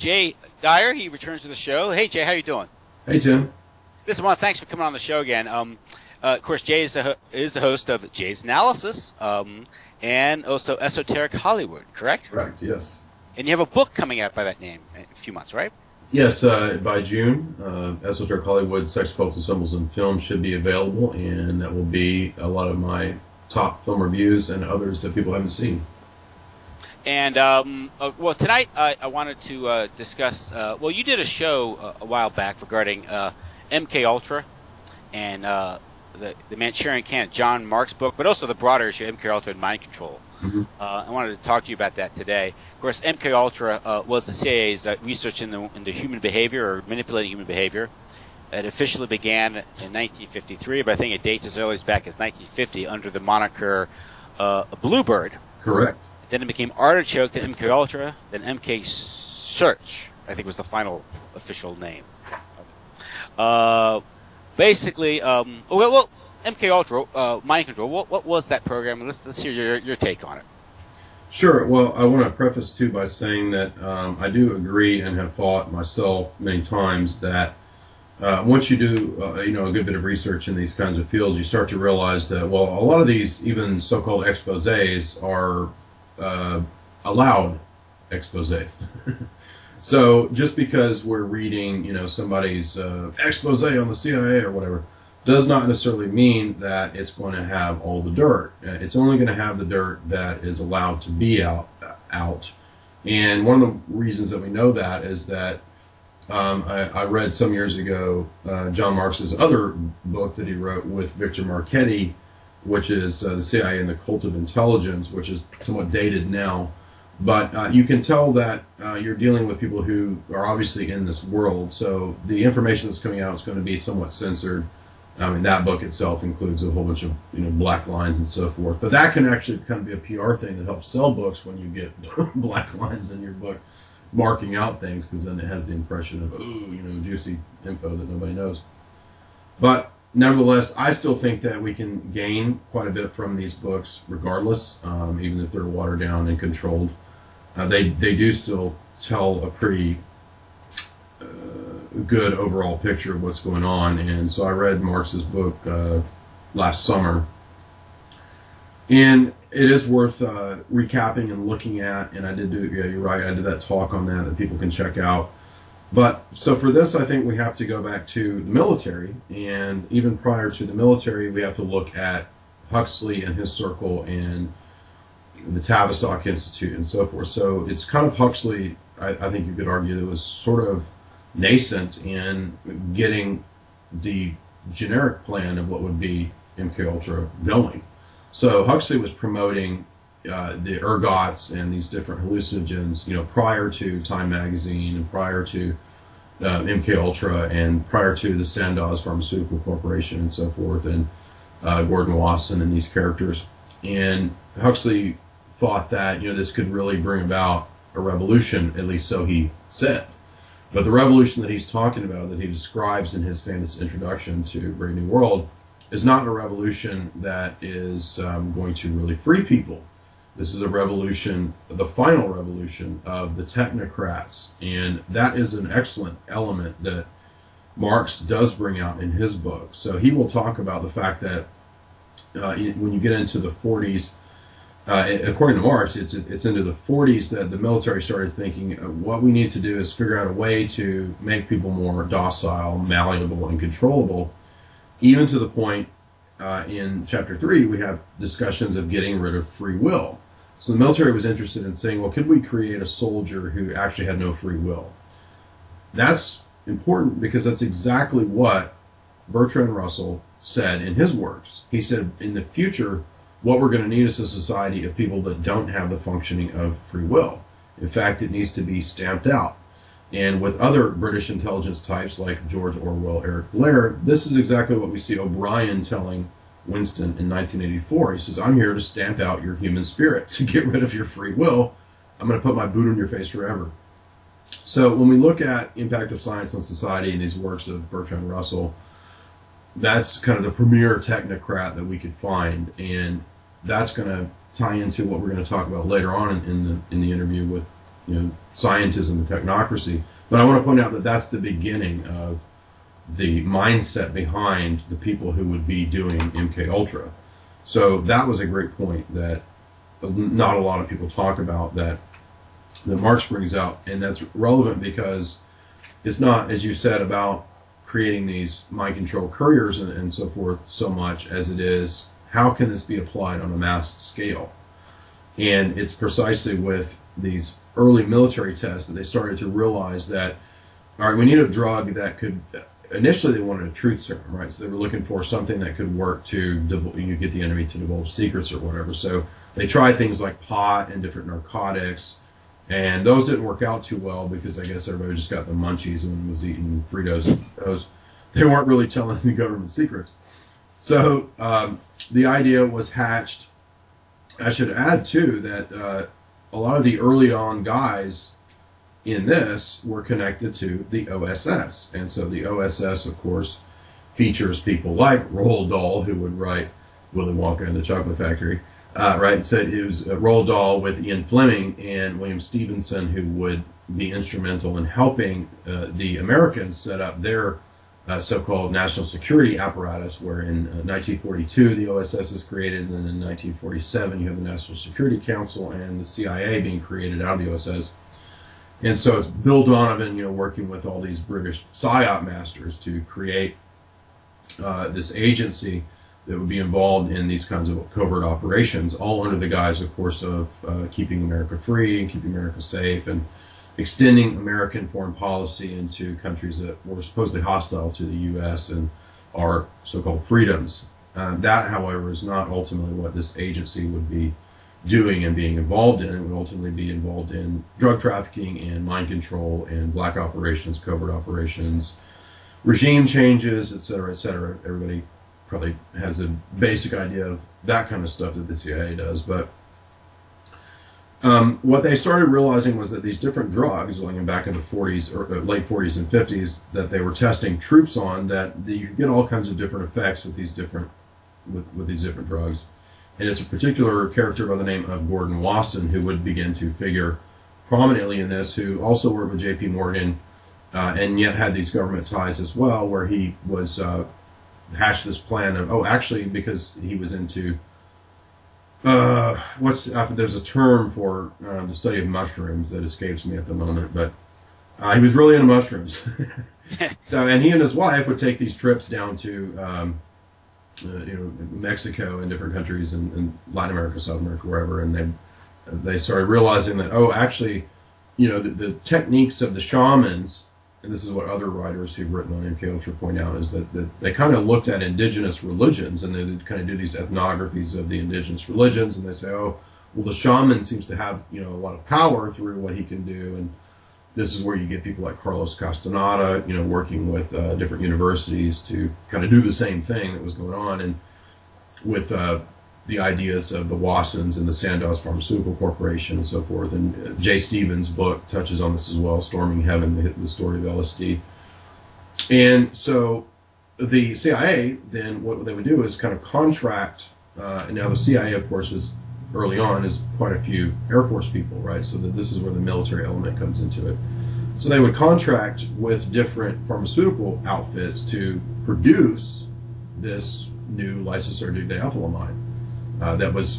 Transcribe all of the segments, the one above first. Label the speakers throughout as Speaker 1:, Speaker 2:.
Speaker 1: Jay Dyer. He returns to the show. Hey, Jay, how you doing?
Speaker 2: Hey, Tim.
Speaker 1: Listen, well, thanks for coming on the show again. Of course, Jay is the host of Jay's Analysis and also Esoteric Hollywood, correct?
Speaker 2: Correct, yes.
Speaker 1: And you have a book coming out by that name in a few months, right?
Speaker 2: Yes, by June, Esoteric Hollywood, Sex, Cults, and Symbols in Film should be available, and that will be a lot of my top film reviews and others that people haven't seen.
Speaker 1: And, well, tonight I wanted to discuss, well, you did a show a while back regarding MKUltra and the Manchurian Candidate, John Mark's book, but also the broader issue, MKUltra and mind control.
Speaker 2: Mm-hmm.
Speaker 1: I wanted to talk to you about that today. Of course, MKUltra was the CIA's research into human behavior or manipulating human behavior. It officially began in 1953, but I think it dates as early as back as 1950 under the moniker Bluebird.
Speaker 2: Correct.
Speaker 1: Then it became Artichoke, then MKUltra, then MK Search, I think was the final official name. Basically, well, MKUltra, mind control. What was that program? Let's hear your take on it.
Speaker 2: Sure. Well, I want to preface too by saying that I do agree and have thought myself many times that once you do a good bit of research in these kinds of fields, you start to realize that a lot of these even so-called exposés are allowed exposés. So just because we're reading, somebody's expose on the CIA or whatever, does not necessarily mean that it's going to have all the dirt. It's only going to have the dirt that is allowed to be out. And one of the reasons that we know that is that I read some years ago John Mark's other book that he wrote with Victor Marchetti, which is the CIA and the Cult of Intelligence, which is somewhat dated now. But you can tell that you're dealing with people who are obviously in this world. So the information that's coming out is going to be somewhat censored. That book itself includes a whole bunch of black lines and so forth. But that can actually kind of be a PR thing that helps sell books when you get black lines in your book, marking out things, because then it has the impression of juicy info that nobody knows. But nevertheless, I still think that we can gain quite a bit from these books, regardless, even if they're watered down and controlled. They do still tell a pretty good overall picture of what's going on. And so I read Marx's book last summer, and it is worth recapping and looking at. And I did do, you're right, I did that talk on that people can check out. But so for this, I think we have to go back to the military, and even prior to the military, we have to look at Huxley and his circle and the Tavistock Institute and so forth. So it's kind of Huxley, I think you could argue, that was sort of nascent in getting the generic plan of what would be MKUltra going. So Huxley was promoting the ergots and these different hallucinogens, prior to Time Magazine and prior to MKUltra and prior to the Sandoz Pharmaceutical Corporation and so forth, and Gordon Wasson and these characters. And Huxley thought that this could really bring about a revolution, at least so he said. But the revolution that he's talking about, that he describes in his famous introduction to Brave New World, is not a revolution that is going to really free people. This is a revolution, the final revolution of the technocrats. And that is an excellent element that Marx does bring out in his book. So he will talk about the fact that when you get into the 40s, according to Marx, it's into the 40s that the military started thinking what we need to do is figure out a way to make people more docile, malleable, and controllable, even to the point in Chapter 3 we have discussions of getting rid of free will. So the military was interested in saying, well, could we create a soldier who actually had no free will? That's important because that's exactly what Bertrand Russell said in his works. He said, in the future, what we're going to need is a society of people that don't have the functioning of free will. In fact, it needs to be stamped out. And with other British intelligence types like George Orwell, Eric Blair, this is exactly what we see O'Brien telling Winston in 1984. He says, I'm here to stamp out your human spirit, to get rid of your free will. I'm going to put my boot on your face forever. So when we look at impact of science on society in these works of Bertrand Russell, that's kind of the premier technocrat that we could find, and that's going to tie into what we're going to talk about later on in the interview with scientism and technocracy. But I want to point out that that's the beginning of the mindset behind the people who would be doing MK Ultra. So that was a great point that not a lot of people talk about, that Marx brings out, and that's relevant because it's not, as you said, about creating these mind control couriers and so forth so much as it is how can this be applied on a mass scale. And it's precisely with these early military tests that they started to realize that, all right, we need a drug that could, initially they wanted a truth serum, right? So they were looking for something that could work to get the enemy to divulge secrets or whatever. So they tried things like pot and different narcotics, and those didn't work out too well because I guess everybody just got the munchies and was eating Fritos and those. They weren't really telling the government secrets. So the idea was hatched. I should add, too, that a lot of the early on guys in this were connected to the OSS. And so the OSS, of course, features people like Roald Dahl, who would write Willy Wonka and the Chocolate Factory, right? So it was Roald Dahl with Ian Fleming and William Stevenson, who would be instrumental in helping the Americans set up their so-called national security apparatus, where in 1942 the OSS is created, and then in 1947 you have the National Security Council and the CIA being created out of the OSS. And so it's Bill Donovan, working with all these British PSYOP masters to create this agency that would be involved in these kinds of covert operations, all under the guise, of course, of keeping America free and keeping America safe and extending American foreign policy into countries that were supposedly hostile to the U.S. and our so-called freedoms. That, however, is not ultimately what this agency would be doing and being involved in. It would ultimately be involved in drug trafficking and mind control and black operations, covert operations, regime changes, et cetera, et cetera. Everybody probably has a basic idea of that kind of stuff that the CIA does, but what they started realizing was that these different drugs, going back in the 40s or late 40s and 50s, that they were testing troops on, that you could get all kinds of different effects with these different drugs. And it's a particular character by the name of Gordon Wasson who would begin to figure prominently in this, who also worked with J.P. Morgan and yet had these government ties as well, where he was hatched this plan of, actually, because he was into there's a term for the study of mushrooms that escapes me at the moment, but he was really into mushrooms. So, and he and his wife would take these trips down to Mexico and different countries in Latin America, South America, wherever, and they started realizing that, actually, the techniques of the shamans, and this is what other writers who've written on MK Ultra point out, is that they kind of looked at indigenous religions, and they kind of do these ethnographies of the indigenous religions, and they say, the shaman seems to have a lot of power through what he can do, and this is where you get people like Carlos Castaneda, working with different universities to kind of do the same thing that was going on, and with the ideas of the Wassons and the Sandoz Pharmaceutical Corporation and so forth. And Jay Stevens' book touches on this as well, Storming Heaven, the story of LSD. And so the CIA, then what they would do is kind of contract, and now the CIA, of course, is early on is quite a few Air Force people, right? So that this is where the military element comes into it. So they would contract with different pharmaceutical outfits to produce this new lysosyl diethylamide. That was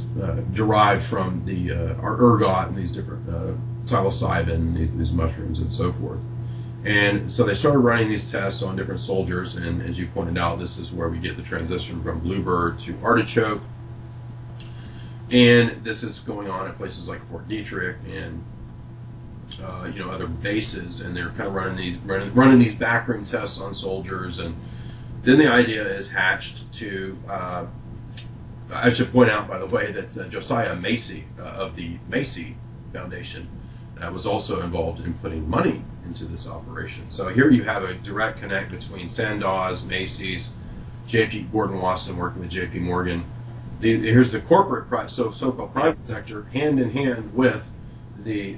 Speaker 2: derived from the our ergot and these different psilocybin, these mushrooms and so forth. And so they started running these tests on different soldiers, and as you pointed out, this is where we get the transition from bluebird to artichoke. And this is going on at places like Fort Detrick and other bases, and they're kind of running these backroom tests on soldiers. And then the idea is hatched to I should point out, by the way, that Josiah Macy of the Macy Foundation was also involved in putting money into this operation. So here you have a direct connect between Sandoz, Macy's, J.P. Gordon Wasson working with J.P. Morgan. Here's the corporate, so-called private sector, hand in hand with the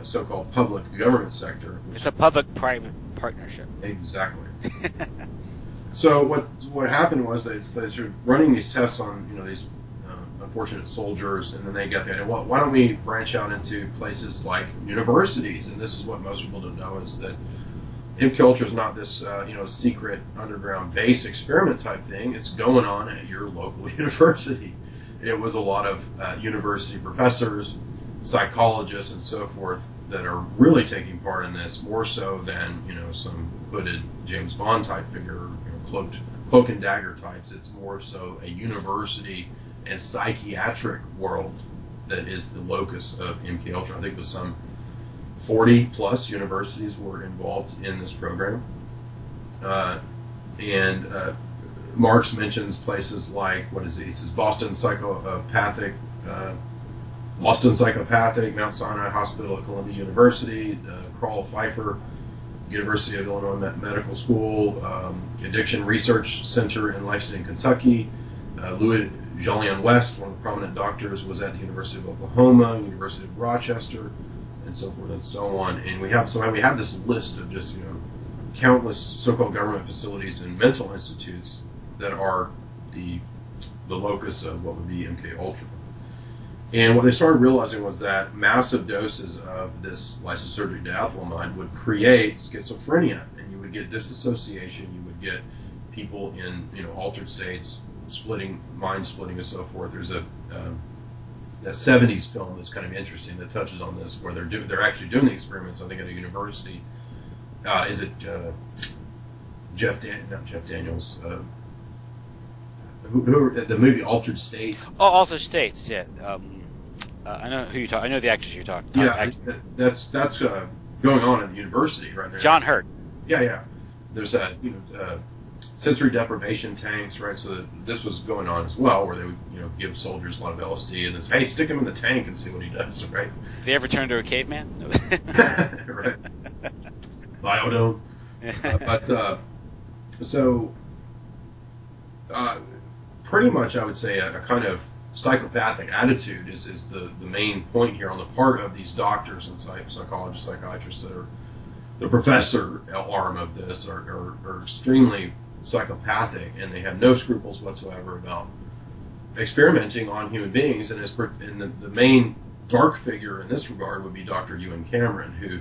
Speaker 2: so-called public government sector.
Speaker 1: It's a public-private partnership.
Speaker 2: Exactly. So what happened was they started running these tests on these unfortunate soldiers, and then they get the idea, well, why don't we branch out into places like universities? And this is what most people don't know, is that Mkultra is not this secret underground base experiment type thing. It's going on at your local university. It was a lot of university professors, psychologists, and so forth that are really taking part in this, more so than some hooded James Bond type figure, cloak and dagger types. It's more so a university and psychiatric world that is the locus of Mkultra. I think with some 40 plus universities were involved in this program, and Marx mentions places like, what is it? He says Boston Psychopathic, Mount Sinai Hospital at Columbia University, Carl Pfeiffer, University of Illinois Medical School, Addiction Research Center in Lexington, Kentucky. Louis Jolyon West, one of the prominent doctors, was at the University of Oklahoma, University of Rochester, and so forth and so on. And we have this list of just countless so-called government facilities and mental institutes that are the locus of what would be MKUltra. And what they started realizing was that massive doses of this lysergic diethylamide would create schizophrenia, and you would get disassociation, you would get people in altered states, mind splitting, and so forth. There's a 70s film that's kind of interesting that touches on this, where they're actually doing the experiments, I think, at a university. Is it not Jeff Daniels? Who the movie Altered States?
Speaker 1: Oh, Altered States, yeah. I know who you talk. I know the actors you talk.
Speaker 2: Yeah, that's going on at the university right there.
Speaker 1: John Hurt.
Speaker 2: Yeah. There's sensory deprivation tanks, right? So this was going on as well, where they would give soldiers a lot of LSD and then say, hey, stick him in the tank and see what he does, right?
Speaker 1: Did they ever turn to a caveman?
Speaker 2: Right. Biodome. Pretty much, I would say a kind of psychopathic attitude is the main point here on the part of these doctors and psychologists, psychiatrists that are the professor arm of this are extremely psychopathic, and they have no scruples whatsoever about experimenting on human beings. And the main dark figure in this regard would be Dr. Ewan Cameron, who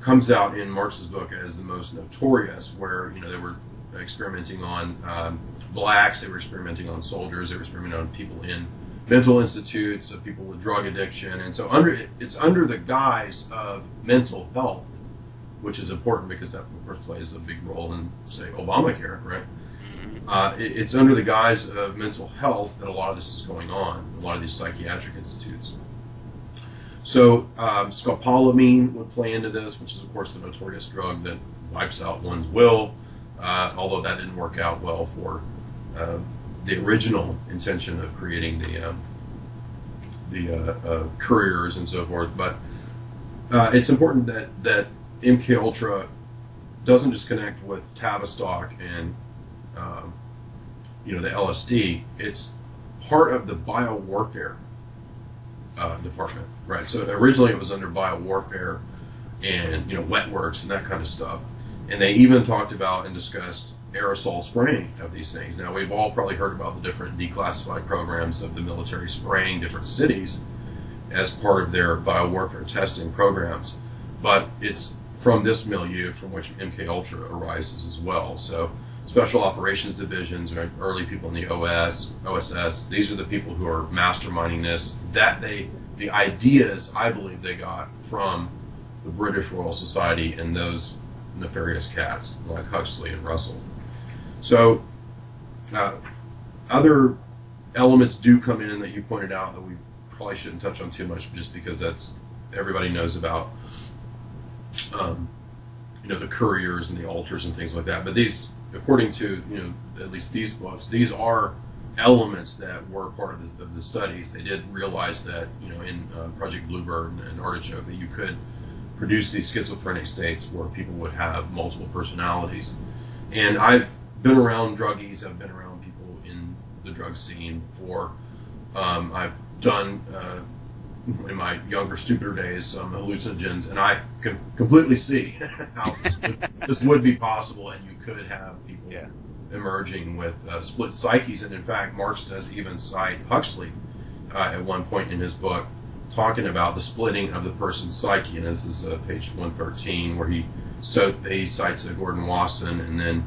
Speaker 2: comes out in Marx's book as the most notorious, where they were experimenting on blacks, they were experimenting on soldiers, they were experimenting on people in mental institutes, of people with drug addiction, and so it's under the guise of mental health, which is important because that, of course, plays a big role in, say, Obamacare, right? It's under the guise of mental health that a lot of this is going on, a lot of these psychiatric institutes. So scopolamine would play into this, which is, of course, the notorious drug that wipes out one's will, although that didn't work out well for the original intention of creating the couriers and so forth. But it's important that MKUltra doesn't just connect with Tavistock and the LSD. It's part of the biowarfare department, right? So originally it was under biowarfare and wet works and that kind of stuff. And they even talked about and discussed aerosol spraying of these things. Now, we've all probably heard about the different declassified programs of the military spraying different cities as part of their biowarfare testing programs. But it's from this milieu from which MKUltra arises as well. So special operations divisions, right, early people in the OSS, these are the people who are masterminding this. The ideas, I believe, they got from the British Royal Society and those nefarious cats like Huxley and Russell. So other elements do come in that you pointed out that we probably shouldn't touch on too much, just because that's everybody knows about the couriers and the altars and things like that. But these, according to at least these books, these are elements that were part of the studies. They did realize that in Project Bluebird and Artichoke that you could produce these schizophrenic states where people would have multiple personalities. And I've been around druggies, I've been around people in the drug scene before. I've done, in my younger, stupider days, some hallucinogens, and I can completely see how this would be possible, and you could have people emerging with split psyches, and in fact, Marx does even cite Huxley at one point in his book, talking about the splitting of the person's psyche, and this is page 113, where he cites Gordon Wasson, and then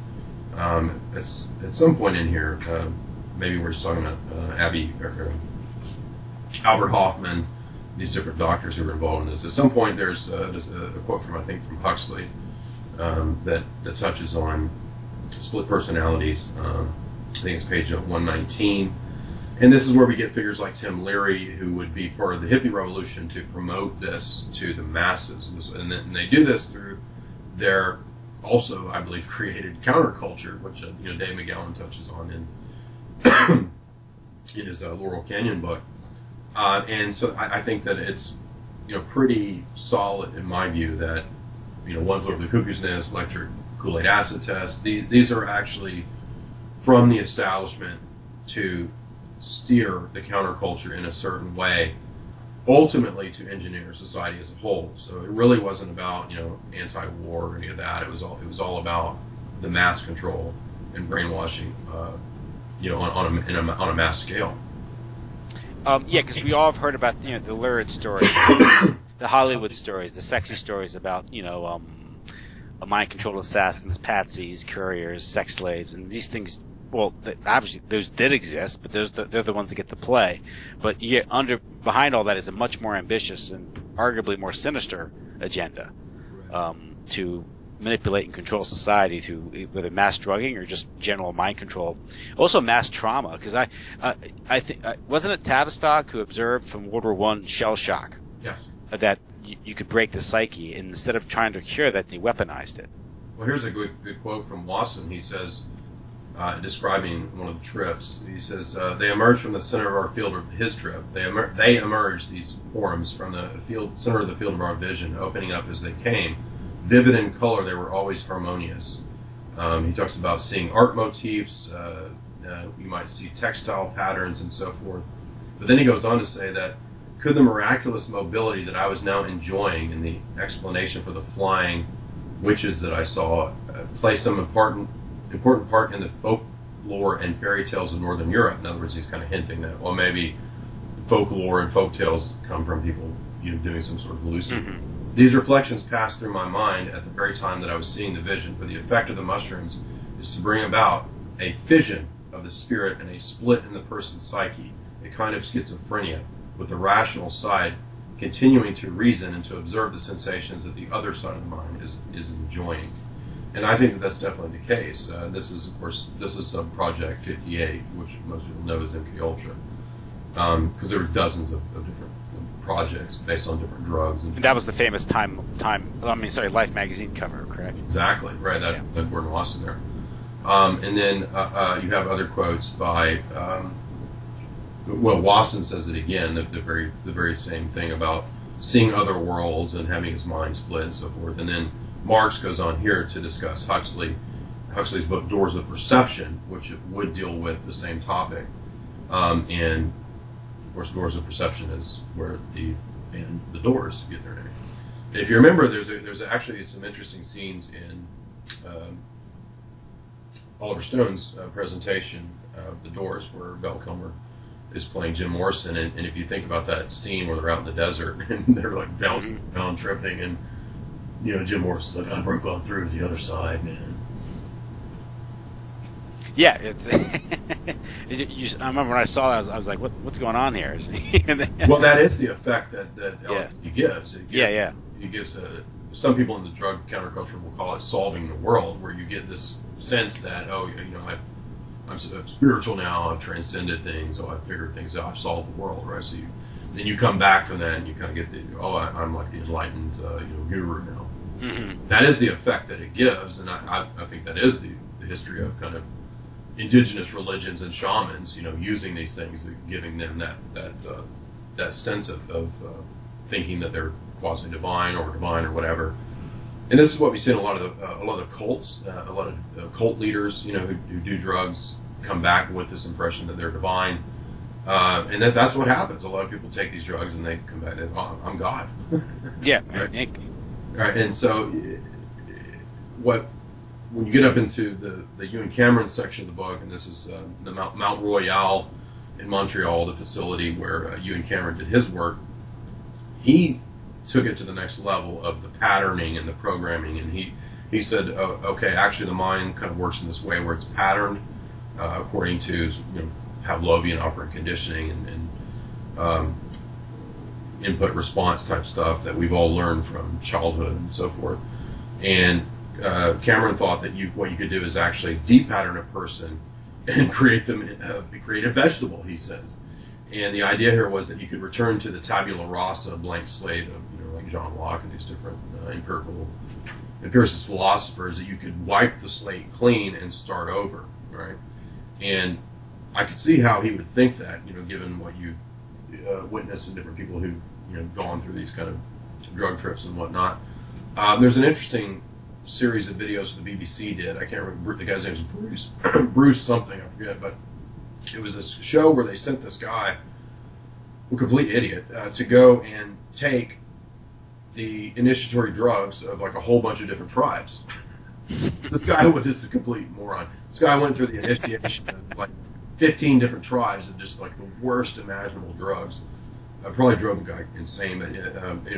Speaker 2: at some point in here, maybe we're just talking about Albert Hoffman, these different doctors who were involved in this. At some point, there's a quote from Huxley that touches on split personalities. I think it's page 119. And this is where we get figures like Tim Leary, who would be part of the hippie revolution to promote this to the masses. And they do this through their also, I believe, created counterculture, which Dave McGowan touches on in his Laurel Canyon book. And so I think that it's pretty solid in my view that One Flew Over the Cuckoo's Nest, electric Kool-Aid acid test. These are actually from the establishment to steer the counterculture in a certain way, ultimately to engineer society as a whole. So it really wasn't about anti-war or any of that. It was all about the mass control and brainwashing, on a mass scale.
Speaker 1: Yeah, because we all have heard about the lurid stories, the Hollywood stories, the sexy stories about mind-controlled assassins, patsies, couriers, sex slaves, and these things. Well, obviously those did exist, but they're the ones that get to play. But behind all that is a much more ambitious and arguably more sinister agenda to manipulate and control society through whether mass drugging or just general mind control. Also mass trauma, because I think wasn't it Tavistock who observed from World War I shell shock?
Speaker 2: Yes.
Speaker 1: That you could break the psyche, and instead of trying to cure that, they weaponized it.
Speaker 2: Well, here's a good quote from Wasson. He says, describing one of the trips, he says, they emerged from the center of our field of his trip. They emerged, these forms, from the center of the field of our vision, opening up as they came. Vivid in color, they were always harmonious. He talks about seeing art motifs, you might see textile patterns and so forth. But then he goes on to say that, could the miraculous mobility that I was now enjoying in the explanation for the flying witches that I saw play some important part in the folklore and fairy tales of Northern Europe? In other words, he's kind of hinting that, well, maybe folklore and folk tales come from people doing some sort of hallucination. Mm-hmm. These reflections passed through my mind at the very time that I was seeing the vision, for the effect of the mushrooms is to bring about a fission of the spirit and a split in the person's psyche, a kind of schizophrenia, with the rational side continuing to reason and to observe the sensations that the other side of the mind is enjoying. And I think that that's definitely the case. This is Project 58, which most people know as MKUltra, because there were dozens of different projects based on different drugs. And
Speaker 1: that was the famous Life magazine cover, correct?
Speaker 2: Exactly, right. That's the Gordon Wasson there. And then you have other quotes by, Wasson says it again, the very same thing about seeing other worlds and having his mind split and so forth. And then Marx goes on here to discuss Huxley's book Doors of Perception, which would deal with the same topic. And of course, Doors of Perception is where the Doors get their name. And if you remember, there's actually some interesting scenes in Oliver Stone's presentation of the Doors, where Val Kilmer is playing Jim Morrison, and if you think about that scene where they're out in the desert and they're like bouncing around, tripping, and Jim Morrison's like, I broke on through the other side, man.
Speaker 1: Yeah, it's. I remember when I saw that, I was like, "What's going on here?"
Speaker 2: Well, that is the effect that LSD gives. It gives some people in the drug counterculture will call it solving the world, where you get this sense that I'm spiritual now, I've transcended things, I've figured things out, I've solved the world, right? So then you come back from that and you kind of get I'm like the enlightened guru now. Mm-hmm. That is the effect that it gives, and I think that is the history of kind of indigenous religions and shamans, using these things, giving them that sense of thinking that they're quasi divine or whatever. And this is what we see in a lot of the cults. A lot of cult leaders, who do drugs, come back with this impression that they're divine, and that's what happens. A lot of people take these drugs and they come back and I'm God.
Speaker 1: Yeah.
Speaker 2: Right. And so what when you get up into the Ewan Cameron section of the book, and this is the Mount Royal in Montreal, the facility where Ewan Cameron did his work, he took it to the next level of the patterning and the programming, and he said, oh, okay, actually the mind kind of works in this way where it's patterned according to Pavlovian operant conditioning and input response type stuff that we've all learned from childhood and so forth. And Cameron thought that what you could do is actually de-pattern a person and create a vegetable, he says. And the idea here was that you could return to the tabula rasa, blank slate of like John Locke and these different empiricist philosophers, that you could wipe the slate clean and start over, right? And I could see how he would think that, given what you witness in different people who've gone through these kind of drug trips and whatnot. There's an interesting series of videos the BBC did. I can't remember, the guy's name is Bruce Bruce something, I forget, but it was this show where they sent this guy, a complete idiot, to go and take the initiatory drugs of like a whole bunch of different tribes. This guy is a complete moron. This guy went through the initiation of like 15 different tribes of just like the worst imaginable drugs. I probably drove the guy insane, but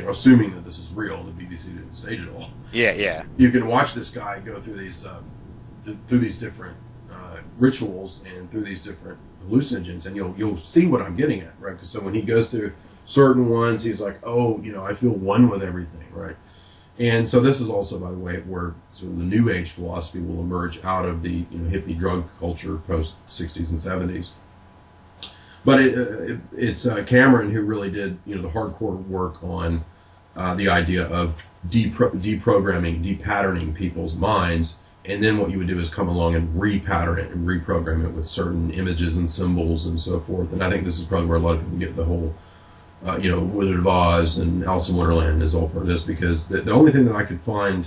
Speaker 2: assuming that this is real, the BBC didn't stage it all.
Speaker 1: Yeah. You
Speaker 2: can watch this guy go through these different rituals and through these different hallucinogens, and you'll see what I'm getting at, right? Because so when he goes through certain ones, he's like, oh, I feel one with everything, right? And so this is also, by the way, where sort of the New Age philosophy will emerge out of the hippie drug culture post 60s and 70s. But it's Cameron who really did the hardcore work on the idea of deprogramming, depatterning people's minds, and then what you would do is come along and repattern it and reprogram it with certain images and symbols and so forth. And I think this is probably where a lot of people get the whole Wizard of Oz and Alice in Wonderland is all part of this, because the only thing that I could find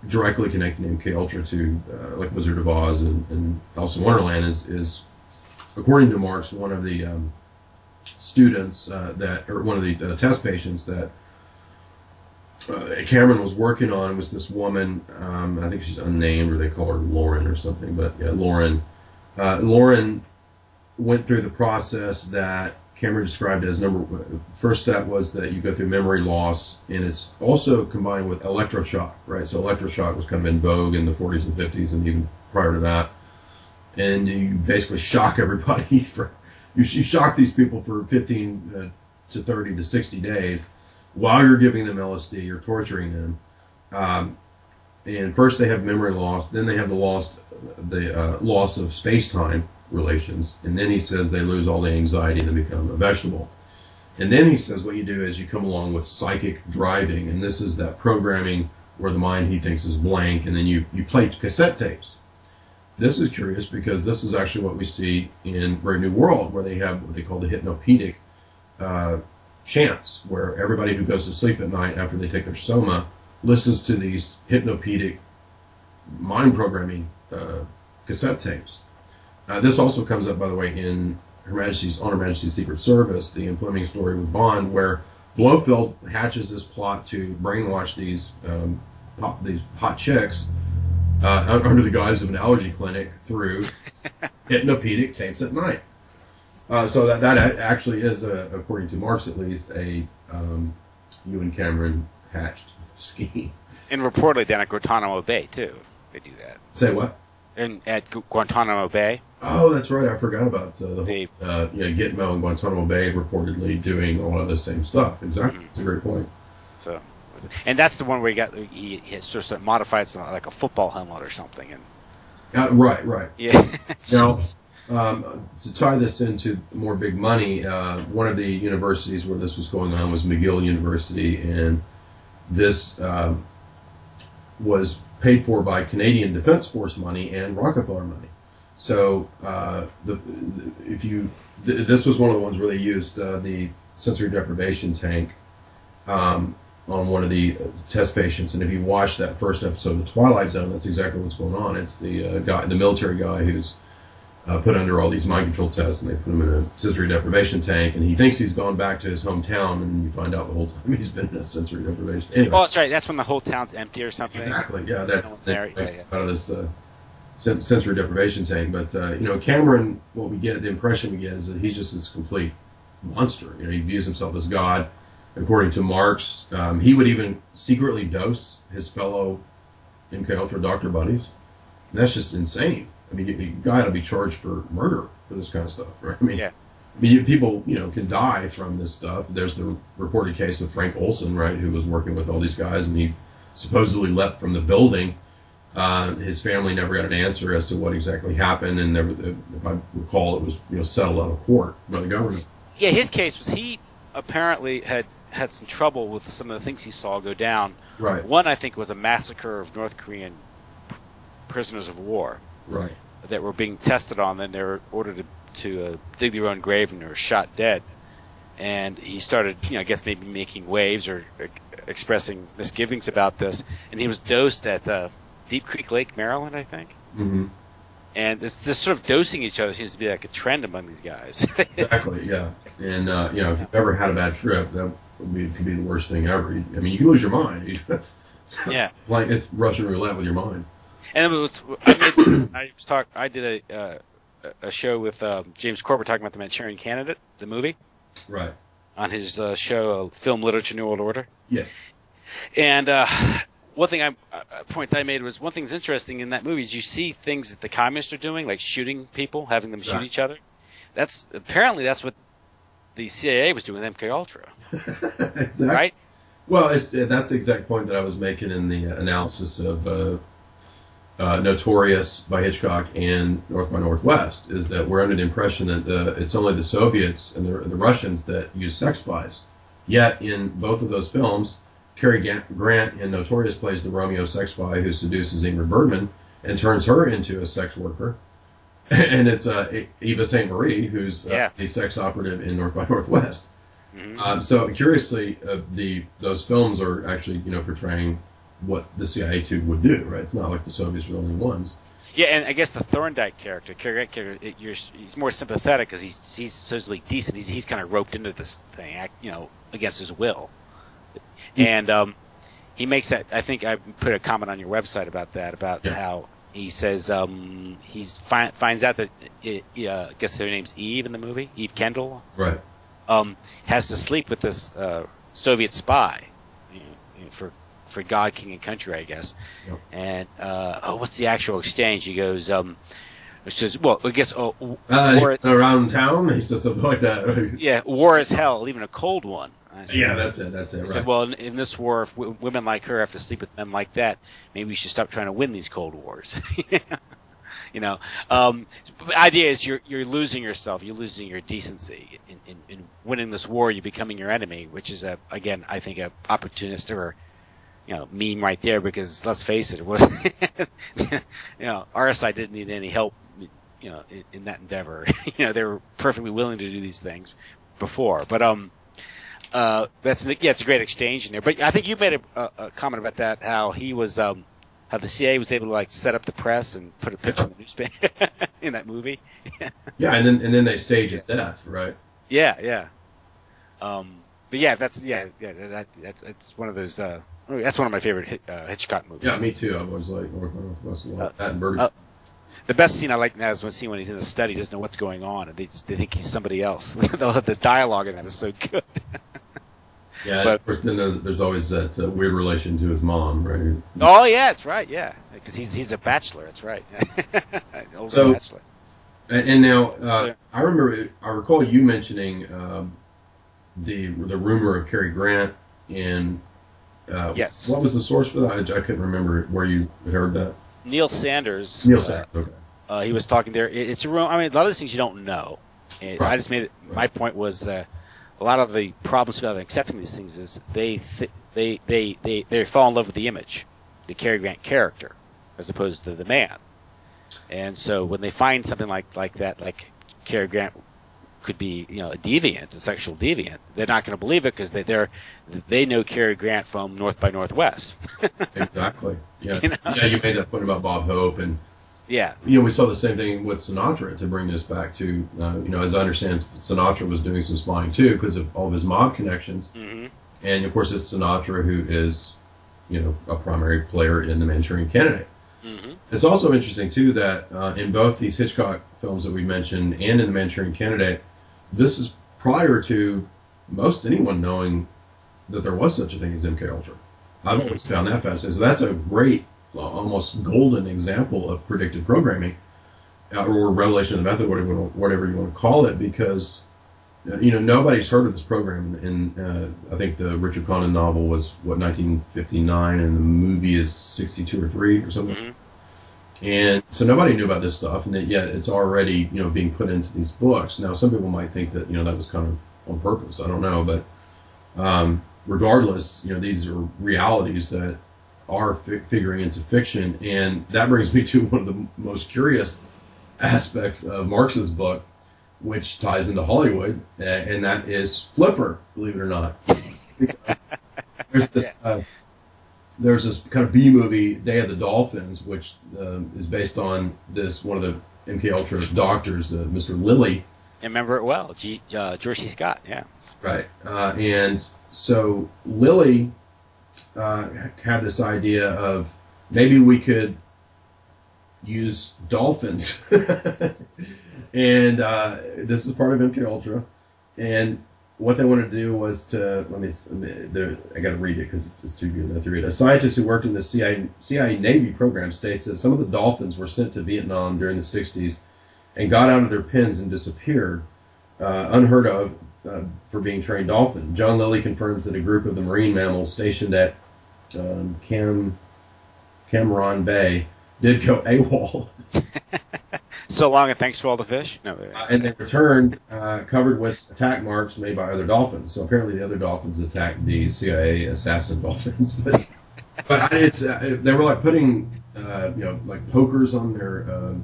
Speaker 2: directly connecting MKUltra to like Wizard of Oz and Alice in Wonderland is according to Marx, one of the students one of the test patients that Cameron was working on was this woman. I think she's unnamed, or they call her Lauren or something. But yeah, Lauren. Lauren went through the process that Cameron described as first step was that you go through memory loss, and it's also combined with electroshock, right? So electroshock was kind of in vogue in the 40s and 50s, and even prior to that. And you basically shock everybody you shock these people for 15 to 30 to 60 days while you're giving them LSD, you're torturing them. And first they have memory loss, then they have the loss of space-time relations, and then he says they lose all the anxiety and they become a vegetable. And then he says what you do is you come along with psychic driving, and this is that programming where the mind he thinks is blank, and then you play cassette tapes. This is curious because this is actually what we see in Brave New World, where they have what they call the hypnopedic chants, where everybody who goes to sleep at night after they take their soma listens to these hypnopedic mind programming cassette tapes. This also comes up, by the way, in On Her Majesty's Secret Service, the Ian Fleming story with Bond, where Blofeld hatches this plot to brainwash these hot chicks under the guise of an allergy clinic through hypnopedic tapes at night. So that actually is, according to Marx at least, a Ewan Cameron hatched scheme.
Speaker 1: And reportedly down at Guantanamo Bay, too, they do that.
Speaker 2: Say what?
Speaker 1: At Guantanamo Bay.
Speaker 2: Oh, that's right. I forgot about Gitmo and Guantanamo Bay reportedly doing a lot of the same stuff. Exactly. That's a great point.
Speaker 1: So, and that's the one where he sort of modified something like a football helmet or something. And
Speaker 2: right.
Speaker 1: Yeah.
Speaker 2: Now, to tie this into more big money, one of the universities where this was going on was McGill University, and this was paid for by Canadian Defense Force money and Rockefeller money. So this was one of the ones where they used the sensory deprivation tank on one of the test patients, and if you watch that first episode of The Twilight Zone, that's exactly what's going on. It's the military guy who's put under all these mind control tests, and they put him in a sensory deprivation tank, and he thinks he's gone back to his hometown, and you find out the whole time he's been in a sensory deprivation. Anyway.
Speaker 1: Oh, that's right. That's when the whole town's empty or something.
Speaker 2: Exactly. Yeah, that's
Speaker 1: out
Speaker 2: of this sensory deprivation tank. But Cameron, what we get, the impression we get, is that he's just this complete monster. He views himself as God. According to Marx, he would even secretly dose his fellow MKUltra doctor buddies. And that's just insane. I mean, you got to be charged for murder for this kind of stuff, right? I mean, people, can die from this stuff. There's the reported case of Frank Olson, right, who was working with all these guys, and he supposedly leapt from the building. His family never got an answer as to what exactly happened, and if I recall, it was settled out of court by the government.
Speaker 1: Yeah, his case was he apparently had some trouble with some of the things he saw go down.
Speaker 2: Right.
Speaker 1: One, I think, was a massacre of North Korean prisoners of war.
Speaker 2: Right.
Speaker 1: That were being tested on, then they were ordered to dig their own grave, and they were shot dead. And he started, I guess maybe making waves or expressing misgivings about this. And he was dosed at Deep Creek Lake, Maryland, I think.
Speaker 2: Mm-hmm.
Speaker 1: And this sort of dosing each other seems to be like a trend among these guys.
Speaker 2: Exactly, yeah. And, if you've ever had a bad trip, that could be the worst thing ever. You can lose your mind. That's like it's Russian roulette with your mind.
Speaker 1: And I did a show with James Corbett talking about the Manchurian Candidate, the movie,
Speaker 2: right?
Speaker 1: On his show, Film Literature New World Order.
Speaker 2: Yes.
Speaker 1: And one thing a point I made was one thing that's interesting in that movie is you see things that the communists are doing, like shooting people, having them shoot each other. That's what the CIA was doing with MKUltra.
Speaker 2: Exactly. Right. Well, that's the exact point that I was making in the analysis of. Notorious by Hitchcock and North by Northwest, is that we're under the impression that it's only the Soviets and the Russians that use sex spies. Yet in both of those films, Cary Grant in Notorious plays the Romeo sex spy who seduces Ingrid Bergman and turns her into a sex worker. And it's Eva St. Marie who's a sex operative in North by Northwest. Mm-hmm. So curiously, those films are actually portraying what the CIA too would do, right? It's not like the Soviets were the only ones.
Speaker 1: Yeah, and I guess the Thorndike character, he's more sympathetic because he's supposedly decent. He's kind of roped into this thing, against his will. And he makes that. I think I put a comment on your website about that, how he says he finds out that I guess her name's Eve in the movie, Eve Kendall,
Speaker 2: right?
Speaker 1: Has to sleep with this Soviet spy for God, King, and Country, I guess. Yep. And what's the actual exchange? He goes, it says, well, I guess war
Speaker 2: around town. He says something like that. Right?
Speaker 1: Yeah, war is hell, even a cold one.
Speaker 2: Yeah, that's it. Right.
Speaker 1: Said, well, in this war, if women like her have to sleep with men like that, maybe we should stop trying to win these cold wars. The idea is you're losing yourself, you're losing your decency in winning this war. You're becoming your enemy, which is again, I think, a opportunist or meme right there, because let's face it was our side didn't need any help in that endeavor. They were perfectly willing to do these things before, but it's a great exchange in there. But I think you made a comment about that, how he was how the CIA was able to set up the press and put a picture in the newspaper in that movie.
Speaker 2: Yeah, and then they stage his death, right?
Speaker 1: Yeah. But that's one of those. That's one of my favorite Hitchcock movies.
Speaker 2: Yeah, me too. I've always liked North by Northwest a lot. That and Birdie.
Speaker 1: The best scene I like now is when he's in the study, doesn't know what's going on, and they think he's somebody else. The dialogue in that is so good.
Speaker 2: Yeah, but of course, then there's always that weird relation to his mom, right?
Speaker 1: Oh yeah, that's right. Yeah, because he's a bachelor. That's right. Older bachelor.
Speaker 2: And now I recall you mentioning the rumor of Cary Grant and.
Speaker 1: Yes.
Speaker 2: What was the source for that? I couldn't remember where you had heard that.
Speaker 1: Neil Sanders.
Speaker 2: Okay.
Speaker 1: He was talking there. It's a rumor. I mean, a lot of these things you don't know. Right. I just made it. Right. My point was a lot of the problems about accepting these things is they fall in love with the image, the Cary Grant character, as opposed to the man. And so when they find something like that, like Cary Grant could be, a deviant, a sexual deviant, they're not going to believe it because they know Cary Grant from North by Northwest.
Speaker 2: Exactly. Yeah. Yeah, you made that point about Bob Hope, and
Speaker 1: Yeah.
Speaker 2: We saw the same thing with Sinatra, to bring this back to, as I understand, Sinatra was doing some spying too because of all of his mob connections.
Speaker 1: Mm-hmm.
Speaker 2: And of course, it's Sinatra who is, a primary player in The Manchurian Candidate.
Speaker 1: Mm-hmm.
Speaker 2: It's also interesting too that in both these Hitchcock films that we mentioned and in The Manchurian Candidate, this is prior to most anyone knowing that there was such a thing as MKUltra. I've always found that fascinating. So that's a great, almost golden example of predictive programming, or revelation of the method, whatever you want to call it, because nobody's heard of this program. And I think the Richard Condon novel was 1959, and the movie is 62 or 3 or something. Mm-hmm. And so nobody knew about this stuff, and yet it's already being put into these books. Now, some people might think that that was kind of on purpose. I don't know, but regardless, these are realities that are figuring into fiction, and that brings me to one of the most curious aspects of Marx's book, which ties into Hollywood, and that is Flipper, believe it or not. There's this there's this kind of B movie, Day of the Dolphins, which is based on one of the MKUltra doctors, Mr. Lilly.
Speaker 1: I remember it well, George C. Scott, yeah.
Speaker 2: Right, and so Lilly had this idea of maybe we could use dolphins, and this is part of MKUltra, and what they wanted to do was to I got to read it because it's too good not to read. A scientist who worked in the CIA Navy program states that some of the dolphins were sent to Vietnam during the 60s and got out of their pens and disappeared, unheard of for being trained dolphin. John Lilly confirms that a group of the marine mammals stationed at Cameron Bay did go AWOL.
Speaker 1: So long and thanks for all the fish. No,
Speaker 2: and they returned covered with attack marks made by other dolphins. So apparently the other dolphins attacked the CIA assassin dolphins. But it's they were like putting like pokers on their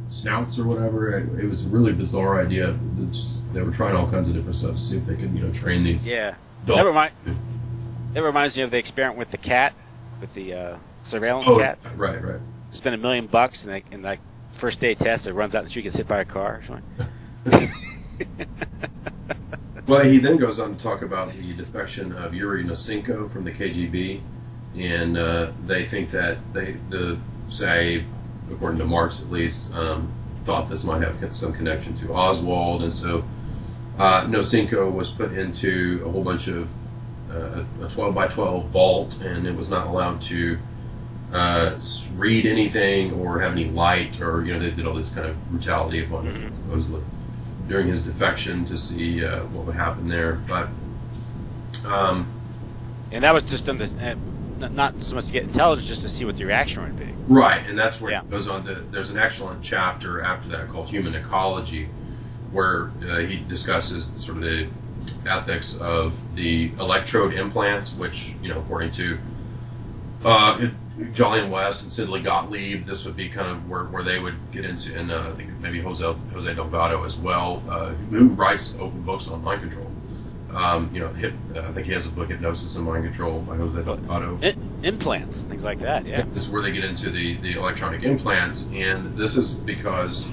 Speaker 2: snouts or whatever. It was a really bizarre idea. They were trying all kinds of different stuff to see if they could train these.
Speaker 1: Yeah.
Speaker 2: Dolphins.
Speaker 1: That reminds me of the experiment with the cat, with the surveillance cat.
Speaker 2: Right.
Speaker 1: Spend $1 million and like first day test, it runs out and she gets hit by a car or something.
Speaker 2: Well, he then goes on to talk about the defection of Yuri Nosenko from the KGB, and they think that the CIA, according to Marx at least, thought this might have some connection to Oswald, and so Nosenko was put into a whole bunch of a 12 by 12 vault, and it was not allowed to read anything or have any light, or they did all this kind of brutality upon him, supposedly, during his defection to see what would happen there. But
Speaker 1: and that was just done this, not so much to get intelligence, just to see what the reaction would be.
Speaker 2: Right, and that's where it goes on to. There's an excellent chapter after that called Human Ecology, where he discusses sort of the ethics of the electrode implants, which according to Jolyon West and Sidley Gottlieb, this would be kind of where they would get into, and I think maybe Jose Delgado as well, who writes open books on mind control. I think he has a book, Hypnosis and Mind Control, by Jose Delgado.
Speaker 1: Implants, things like that, yeah.
Speaker 2: This is where they get into the electronic implants, and this is because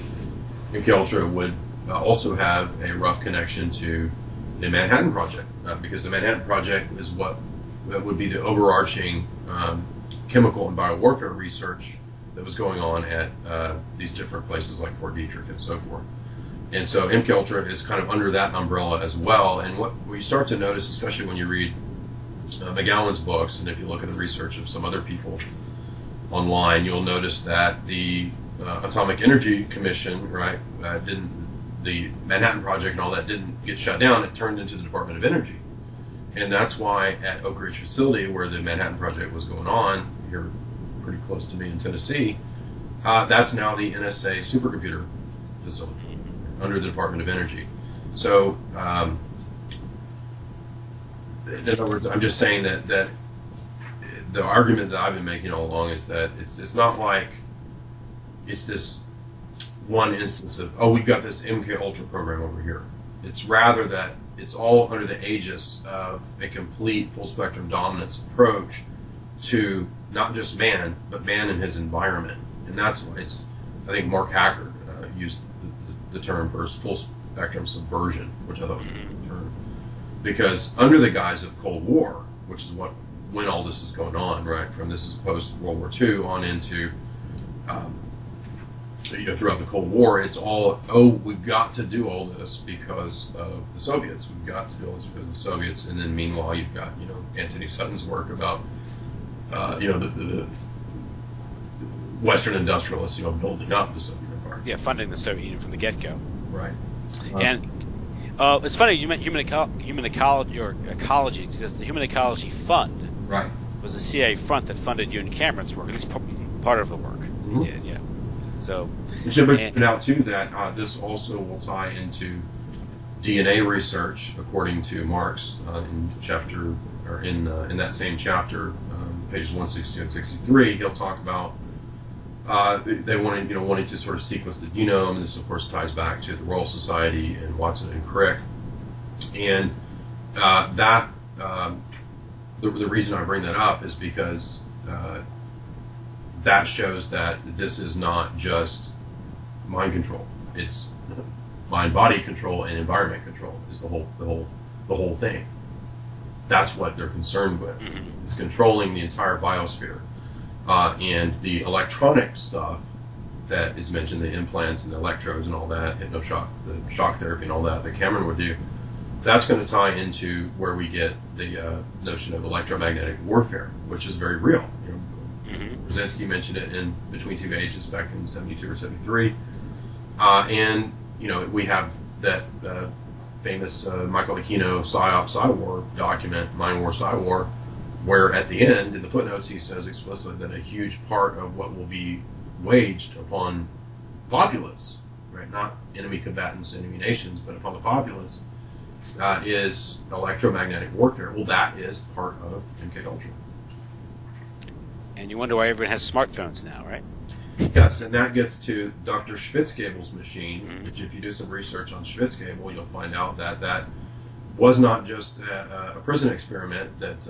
Speaker 2: MKUltra would also have a rough connection to the Manhattan Project, because the Manhattan Project is what would be the overarching chemical and biowarfare research that was going on at these different places like Fort Detrick and so forth. And so MKUltra is kind of under that umbrella as well. And what we start to notice, especially when you read McGowan's books, and if you look at the research of some other people online, you'll notice that the Atomic Energy Commission, right, the Manhattan Project and all that didn't get shut down. It turned into the Department of Energy. And that's why at Oak Ridge facility, where the Manhattan Project was going on, here pretty close to me in Tennessee, that's now the NSA supercomputer facility under the Department of Energy. So, in other words, I'm just saying that the argument that I've been making all along is that it's not like it's this one instance of, we've got this MKUltra program over here. It's rather that it's all under the aegis of a complete full spectrum dominance approach to not just man, but man and his environment. And that's why I think Mark Hacker used the term for full spectrum subversion, which I thought was a good term, because under the guise of Cold War, which is when all this is going on, right? From this is post World War II on into throughout the Cold War, it's all, we've got to do all this because of the Soviets. We've got to do all this because of the Soviets. And then meanwhile, you've got, Anthony Sutton's work about, the Western industrialists, building up the Soviet Empire.
Speaker 1: Yeah, funding the Soviet Union from the get-go.
Speaker 2: Right.
Speaker 1: And it's funny, you meant human ecology, or ecology exists. The Human Ecology Fund
Speaker 2: right.
Speaker 1: was the CIA front that funded Ewan Cameron's work, at least part of the work.
Speaker 2: Mm-hmm.
Speaker 1: Yeah. So
Speaker 2: it should be pointed out too that this also will tie into DNA research, according to Marx in chapter, or in that same chapter, pages 162 and 63. He'll talk about they wanted to sort of sequence the genome, and this of course ties back to the Royal Society and Watson and Crick, and the reason I bring that up is because that shows that this is not just mind control; it's mind-body control and environment control is the whole thing. That's what they're concerned with. It's controlling the entire biosphere. And the electronic stuff that is mentioned, the implants and the electrodes and all that, hypnoshock, the shock therapy and all that Cameron would do, that's going to tie into where we get the notion of electromagnetic warfare, which is very real. Brzezinski mentioned it in Between Two Ages back in 72 or 73. And, we have that famous Michael Aquino PSYOP Psy-War document, Mind War Psy-War, where at the end, in the footnotes, he says explicitly that a huge part of what will be waged upon populace, right, not enemy combatants, enemy nations, but upon the populace, is electromagnetic warfare. Well, that is part of MK Ultra.
Speaker 1: And you wonder why everyone has smartphones now, right?
Speaker 2: Yes, and that gets to Dr. Schwitzkabel's machine, which if you do some research on Schwitzkabel, you'll find out that was not just a prison experiment, that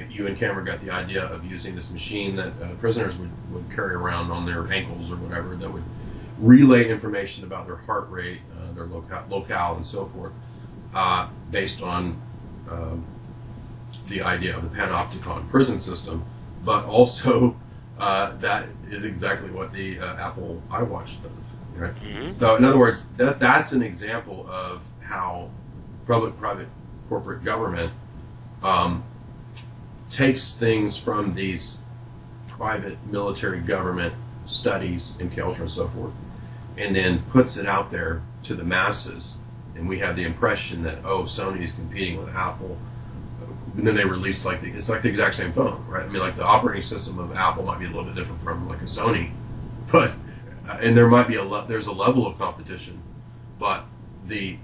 Speaker 2: Ewan Cameron got the idea of using this machine that prisoners would carry around on their ankles or whatever, that would relay information about their heart rate, their locale, and so forth, based on the idea of the panopticon prison system, but also that is exactly what the Apple iWatch does. Right? So in other words, that's an example of how public-private corporate government takes things from these private military government studies in Mkultra and so forth, and then puts it out there to the masses. And we have the impression that, Sony is competing with Apple. And then they release it's like the exact same phone, right? I mean, like the operating system of Apple might be a little bit different from like a Sony, but and there might be there's a level of competition, but the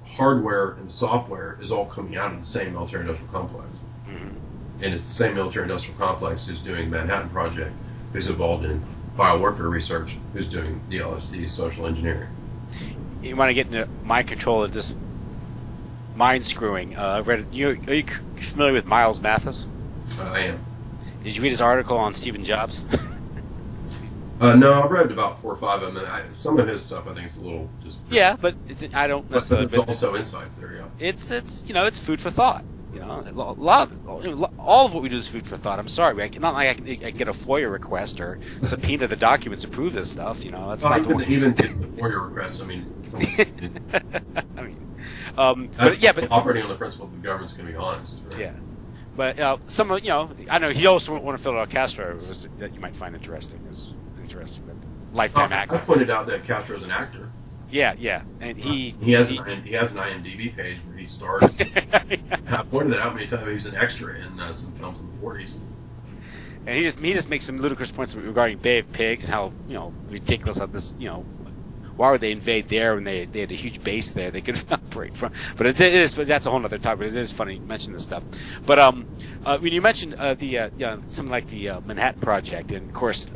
Speaker 2: hardware and software is all coming out of the same military-industrial complex, and it's the same military-industrial complex who's doing the Manhattan Project, who's involved in biowarfare research, who's doing the LSD, social engineering.
Speaker 1: You want to get into mind control and just mind screwing. I've read. Are you familiar with Miles Mathis?
Speaker 2: I am.
Speaker 1: Did you read his article on Stephen Jobs?
Speaker 2: No, I've read about 4 or 5 of them, and some of his stuff I think is a little just.
Speaker 1: Yeah, but I don't necessarily.
Speaker 2: There's also insights there, yeah.
Speaker 1: It's food for thought. All of what we do is food for thought. I'm sorry, not like I can get a FOIA request or subpoena the documents to prove this stuff. That's not
Speaker 2: even the FOIA requests. I mean, but operating on the principle that the government's going to be honest. Right?
Speaker 1: Yeah, but I know he also won a Fidel Castro that you might find interesting. But lifetime actor.
Speaker 2: I pointed out that Castro's an actor.
Speaker 1: Yeah, and he
Speaker 2: has an IMDb page where he starred. I pointed that out many times. He was an extra in some films in the 40s.
Speaker 1: And he just makes some ludicrous points regarding Bay of Pigs and how ridiculous how this why would they invade there when they had a huge base there they could operate from? But that's a whole other topic. It is funny you mention this stuff. But when you mentioned something like the Manhattan Project, and of course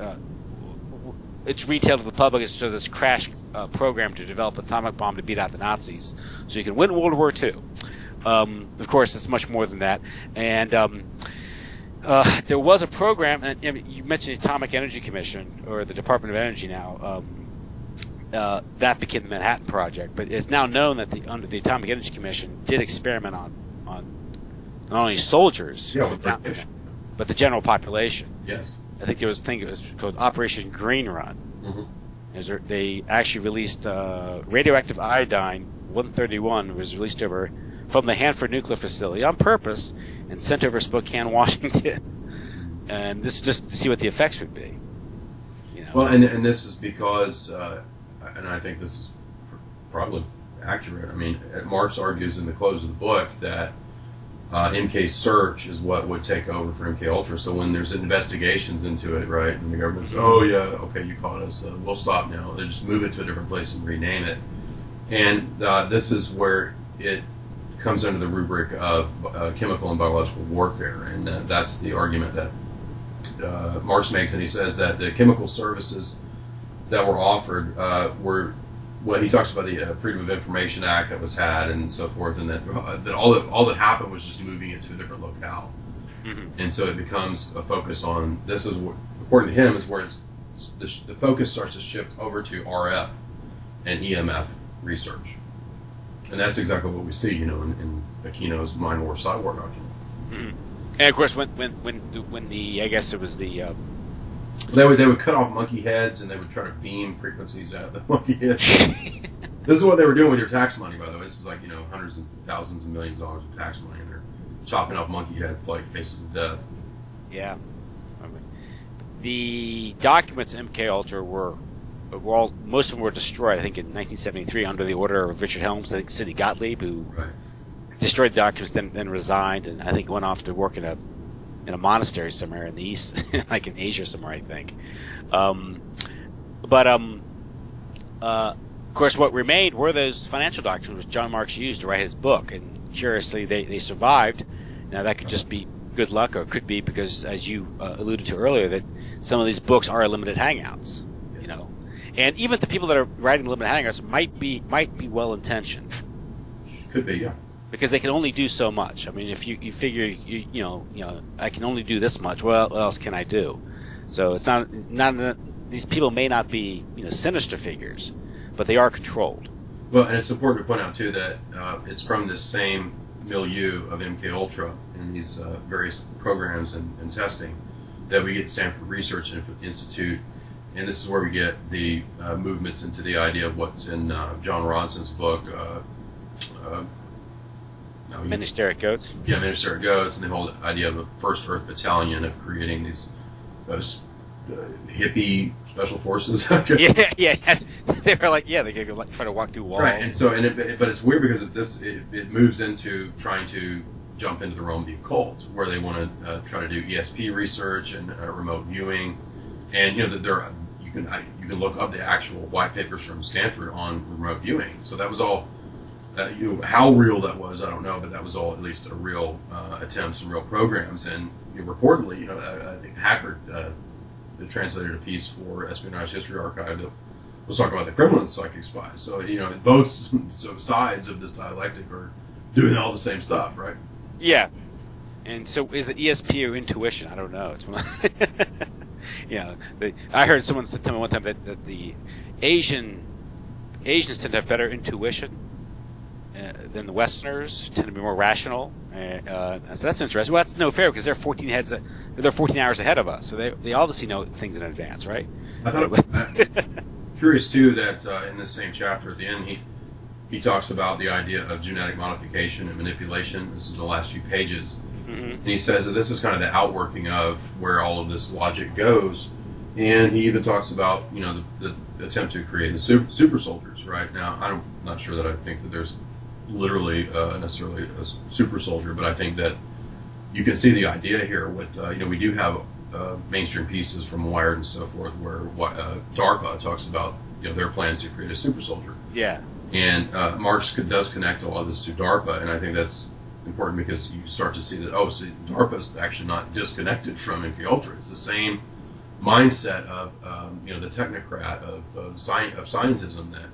Speaker 1: it's retailed to the public as so this crash program to develop an atomic bomb to beat out the Nazis, so you can win World War II. Of course, it's much more than that. And there was a program, and you mentioned the Atomic Energy Commission, or the Department of Energy now, that became the Manhattan Project. But it's now known that under the Atomic Energy Commission did experiment on not only soldiers, but the general population.
Speaker 2: Yes.
Speaker 1: I think it was called Operation Green Run. Mm-hmm. They actually released radioactive iodine 131 was released over from the Hanford nuclear facility on purpose and sent over Spokane, Washington. And this is just to see what the effects would be.
Speaker 2: Well, and this is because, and I think this is probably accurate. I mean, Marx argues in the close of the book that MK Search is what would take over for MK Ultra. So when there's investigations into it, right, and the government says, "Oh yeah, okay, you caught us. We'll stop now." They just move it to a different place and rename it. And this is where it comes under the rubric of chemical and biological warfare, and that's the argument that Marx makes, and he says that the chemical services that were offered were, well, he talks about the Freedom of Information Act that was had and so forth, and that all that happened was just moving it to a different locale. Mm-hmm. And so it becomes a focus on, this is what, according to him, is where the focus starts to shift over to RF and EMF research. And that's exactly what we see, in Aquino's Mind War Side War document.
Speaker 1: Mm-hmm. And of course, when the, I guess it was the
Speaker 2: they would cut off monkey heads and they would try to beam frequencies out of the monkey heads. This is what they were doing with your tax money, by the way. This is like hundreds of thousands and millions of dollars of tax money, and they're chopping off monkey heads like faces of death.
Speaker 1: Yeah. The documents in MK Ultra were all, most of them were destroyed. I think in 1973 under the order of Richard Helms, I think Sidney Gottlieb, who destroyed the documents, then resigned, and I think went off to work in a monastery somewhere in the east, like in Asia somewhere, I think. Of course, what remained were those financial documents which John Marx used to write his book, and curiously, they survived. Now, that could just be good luck, or it could be because, as you alluded to earlier, that some of these books are limited hangouts, And even the people that are writing limited hangouts might be well-intentioned.
Speaker 2: Could be, yeah.
Speaker 1: Because they can only do so much. I mean, if you figure, I can only do this much. What else can I do? So it's not these people may not be, sinister figures, but they are controlled.
Speaker 2: Well, and it's important to point out too that it's from this same milieu of MK Ultra and these various programs and testing that we get Stanford Research Institute, and this is where we get the movements into the idea of what's in John Ronson's book.
Speaker 1: Ministeric Goats?
Speaker 2: Yeah, Ministeric Goats, and the whole idea of a First Earth Battalion, of creating those hippie special forces.
Speaker 1: yeah. They were like, they could try to walk through walls.
Speaker 2: Right, and so, but it's weird because it moves into trying to jump into the realm of the occult, where they want to try to do ESP research and remote viewing, and you can look up the actual white papers from Stanford on remote viewing. So that was all. How real that was, I don't know, but that was all at least a real attempts and real programs. And reportedly, I think Hacker translated a piece for Espionage History Archive that was talking about the Kremlin psychic spies. So both sides of this dialectic are doing all the same stuff, right?
Speaker 1: Yeah. And so, is it ESP or intuition? I don't know. I heard someone tell me one time that the Asians tend to have better intuition than the Westerners, tend to be more rational. So that's interesting. Well, that's no fair because they're 14 hours ahead of us, so they obviously know things in advance, right?
Speaker 2: I thought it was curious too that in this same chapter at the end he talks about the idea of genetic modification and manipulation. This is the last few pages, and he says that this is kind of the outworking of where all of this logic goes, and he even talks about the attempt to create the super soldiers. Right now, I'm not sure that I think that there's literally necessarily a super soldier, but I think that you can see the idea here with we do have mainstream pieces from Wired and so forth where DARPA talks about their plans to create a super soldier.
Speaker 1: Yeah.
Speaker 2: And Marx does connect all of this to DARPA, and I think that's important because you start to see that DARPA is actually not disconnected from MK Ultra. It's the same mindset of the technocrat of scientism that.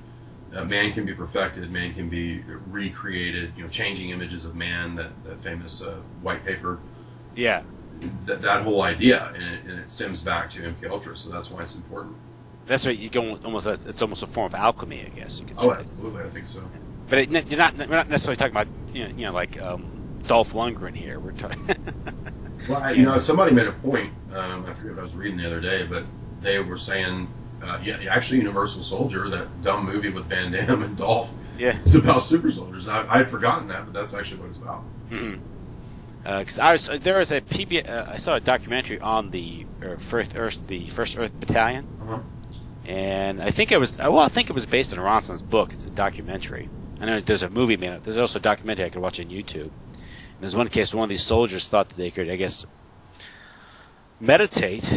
Speaker 2: Man can be perfected, man can be recreated, changing images of man, that famous white paper.
Speaker 1: Yeah.
Speaker 2: That whole idea, and it stems back to MK Ultra, so that's why it's important.
Speaker 1: That's right. You go almost. It's almost a form of alchemy, I guess you could say.
Speaker 2: Oh, absolutely, I think so.
Speaker 1: But we're not necessarily talking about like Dolph Lundgren here. We're talking.
Speaker 2: Well, somebody made a point. I forget what I was reading the other day, but they were saying, actually, Universal Soldier, that dumb movie with Van Damme and Dolph, it's about super soldiers. I had forgotten that, but that's actually what it's about.
Speaker 1: Because there was a I saw a documentary on the First Earth Battalion, and I think it was based on Ronson's book. It's a documentary. I know there's a movie made. There's also a documentary I could watch on YouTube. And there's one case where one of these soldiers thought that they could, I guess, meditate,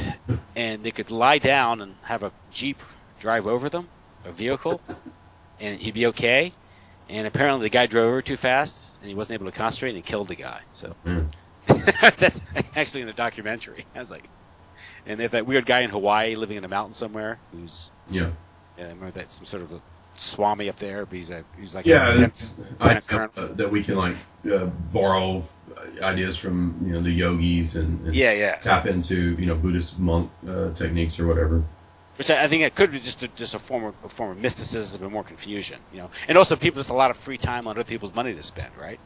Speaker 1: and they could lie down and have a jeep drive over them, a vehicle, and he'd be okay. And apparently the guy drove over too fast, and he wasn't able to concentrate, and he killed the guy. So that's actually in the documentary. I was like, and they have that weird guy in Hawaii living in a mountain somewhere who's I remember that some sort of a swami up there, but he's like
Speaker 2: that we can borrow ideas from the yogis and tap into Buddhist monk techniques or whatever.
Speaker 1: Which I think it could be just a form of mysticism and more confusion, and also people just a lot of free time on other people's money to spend, right?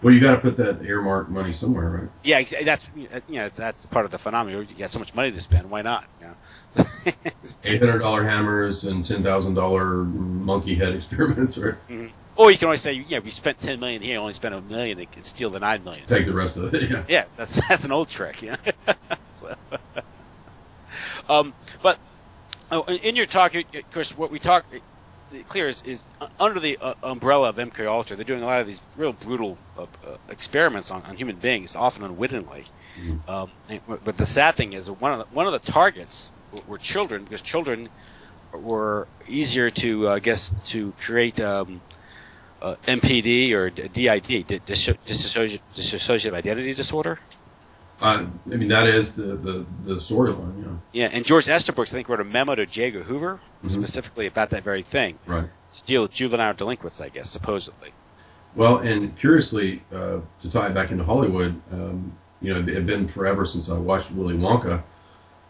Speaker 2: Well, you got to put that earmarked money somewhere, right?
Speaker 1: Yeah, that's part of the phenomenon. You got so much money to spend, why not? So
Speaker 2: $800 hammers and $10,000 monkey head experiments, right?
Speaker 1: Mm-hmm. Or you can always say, we spent $10 million here, only spent $1 million, they can steal the $9 million.
Speaker 2: Take the rest of it. Yeah.
Speaker 1: Yeah, that's an old trick, So, but in your talk, of course, what we talk clear is under the umbrella of MK Ultra, they're doing a lot of these real brutal experiments on human beings, often unwittingly. But the sad thing is, one of the targets were children, because children were easier to to create MPD or DID, dissociative identity disorder.
Speaker 2: That is the storyline,
Speaker 1: Yeah, and George Estabrook, I think, wrote a memo to J. Edgar Hoover specifically about that very thing.
Speaker 2: Right.
Speaker 1: To deal with juvenile delinquents, I guess, supposedly.
Speaker 2: Well, and curiously, to tie it back into Hollywood, it had been forever since I watched Willy Wonka.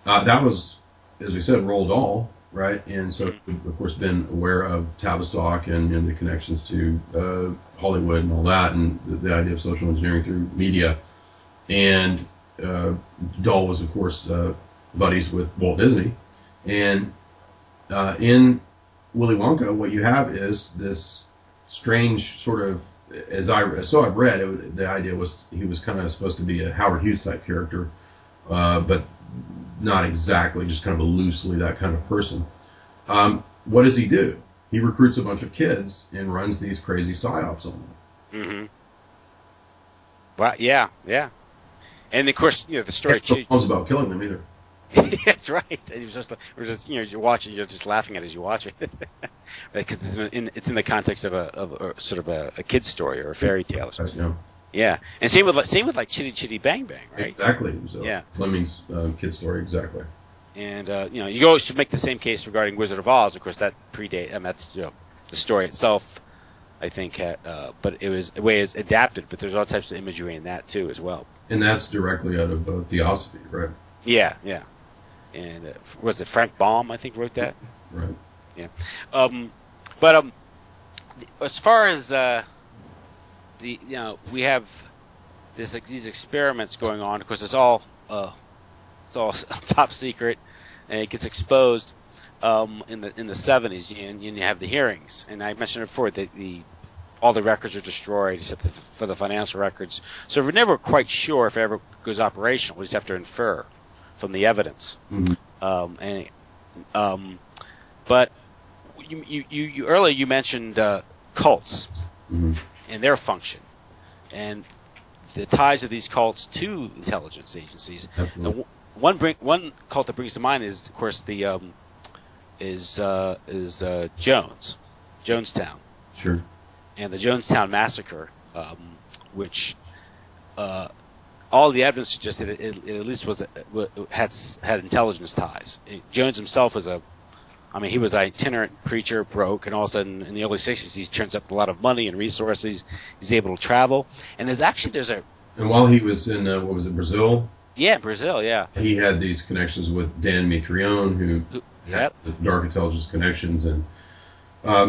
Speaker 2: That was, as we said, Roald Dahl, right? And so, of course, been aware of Tavistock and the connections to Hollywood and all that, and the idea of social engineering through media. And Dahl was, of course, buddies with Walt Disney. And in Willy Wonka, what you have is this strange sort of, I've read, the idea was he was kind of supposed to be a Howard Hughes type character, but not exactly, just kind of a loosely that kind of person. What does he do? He recruits a bunch of kids and runs these crazy psyops on them.
Speaker 1: Well, yeah. And of course, the story.
Speaker 2: No one's about killing them either.
Speaker 1: That's right. It was just, you're watching, you're just laughing at it as you watch it, because it's in the context of a sort of a kid's story or a fairy tale or something. Yeah, and same with like Chitty Chitty Bang Bang, right?
Speaker 2: Exactly. So
Speaker 1: yeah.
Speaker 2: Fleming's kid story, exactly.
Speaker 1: And you always should make the same case regarding Wizard of Oz. Of course, that predate, and that's the story itself. I think, but it was the way it's adapted. But there's all types of imagery in that too, as well.
Speaker 2: And that's directly out of Theosophy, right?
Speaker 1: Yeah. And was it Frank Baum? I think wrote that.
Speaker 2: Right.
Speaker 1: Yeah. But as far as we have these experiments going on. Of course, it's all top secret, and it gets exposed in the 70s, and you have the hearings. And I mentioned before that all the records are destroyed except for the financial records. So we're never quite sure if it ever goes operational. We just have to infer from the evidence. But you earlier you mentioned cults and their function and the ties of these cults to intelligence agencies.
Speaker 2: Absolutely.
Speaker 1: One cult that brings to mind is, of course, the Jonestown.
Speaker 2: Sure.
Speaker 1: And the Jonestown Massacre, which all the evidence suggests that it at least had intelligence ties. Jones himself was he was an itinerant preacher, broke, and all of a sudden in the early 60s he turns up with a lot of money and resources. He's able to travel, and
Speaker 2: And while he was in Brazil?
Speaker 1: Yeah, Brazil. Yeah.
Speaker 2: He had these connections with Dan Mitrione, who
Speaker 1: Yep.
Speaker 2: the dark intelligence connections, and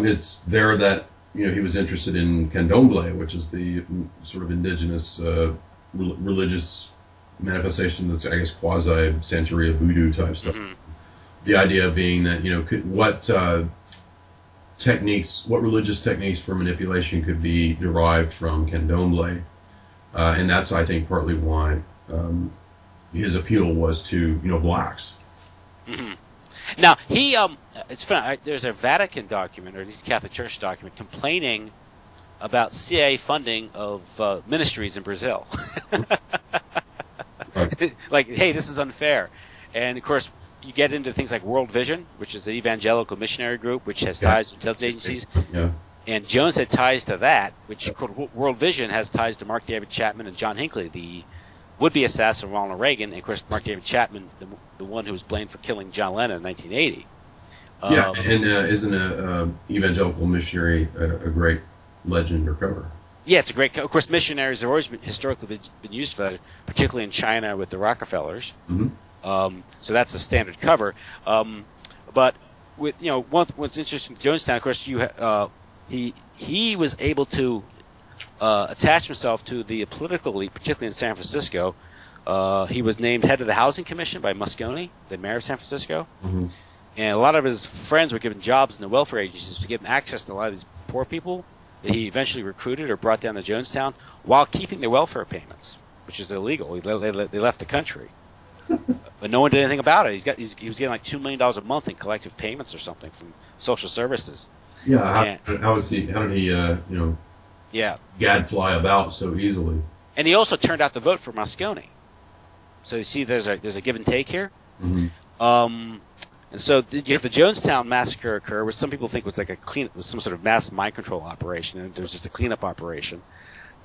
Speaker 2: it's there that he was interested in candomblé, which is the sort of indigenous religious manifestation that's, I guess, quasi Santeria voodoo type stuff.
Speaker 1: Mm-hmm.
Speaker 2: The idea being that what religious techniques for manipulation could be derived from candomblé, and that's, I think, partly why his appeal was to blacks.
Speaker 1: Mm-hmm. Now it's funny. There's a Vatican document, or at least a Catholic Church document, complaining about CIA funding of ministries in Brazil.
Speaker 2: Right.
Speaker 1: Like, hey, this is unfair. And of course, you get into things like World Vision, which is an evangelical missionary group which has ties to intelligence agencies.
Speaker 2: Yeah.
Speaker 1: And Jones had ties to that, which World Vision has ties to Mark David Chapman and John Hinckley, the would-be assassin of Ronald Reagan, and of course Mark David Chapman, the one who was blamed for killing John Lennon in 1980.
Speaker 2: Yeah, and isn't a evangelical missionary a great legend or cover?
Speaker 1: Yeah, it's a great. Of course, missionaries have always historically been used for that, particularly in China with the Rockefellers.
Speaker 2: Mm-hmm.
Speaker 1: So that's a standard cover. But with what's interesting with Jonestown, of course, he was able to attach himself to the political elite, particularly in San Francisco. He was named head of the Housing Commission by Moscone, the mayor of San Francisco.
Speaker 2: Mm-hmm.
Speaker 1: And a lot of his friends were given jobs in the welfare agencies to give him access to a lot of these poor people that he eventually recruited or brought down to Jonestown while keeping their welfare payments, which is illegal. They left the country. But no one did anything about it. He was getting like $2 million a month in collective payments or something from social services.
Speaker 2: Yeah, how did he
Speaker 1: yeah,
Speaker 2: gadfly about so easily?
Speaker 1: And he also turned out to vote for Moscone. So you see, there's a give and take here.
Speaker 2: Mm-hmm.
Speaker 1: And so you have the Jonestown Massacre occur, which some people think was like was some sort of mass mind control operation, and there was just a cleanup operation.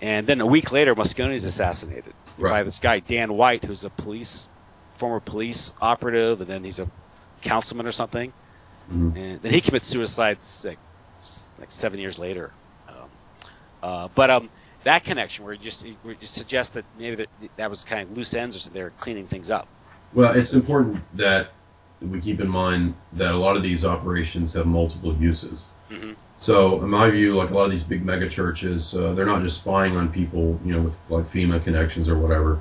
Speaker 1: And then a week later, Moscone is assassinated by this guy Dan White, who's a former police operative, and then he's a councilman or something.
Speaker 2: Mm-hmm.
Speaker 1: And then he commits suicide like 7 years later. But that connection, where you suggest that maybe that was kind of loose ends, or so they're cleaning things up.
Speaker 2: Well, it's important that we keep in mind that a lot of these operations have multiple uses.
Speaker 1: Mm-hmm.
Speaker 2: So, in my view, like a lot of these big mega churches, they're not just spying on people, with like FEMA connections or whatever.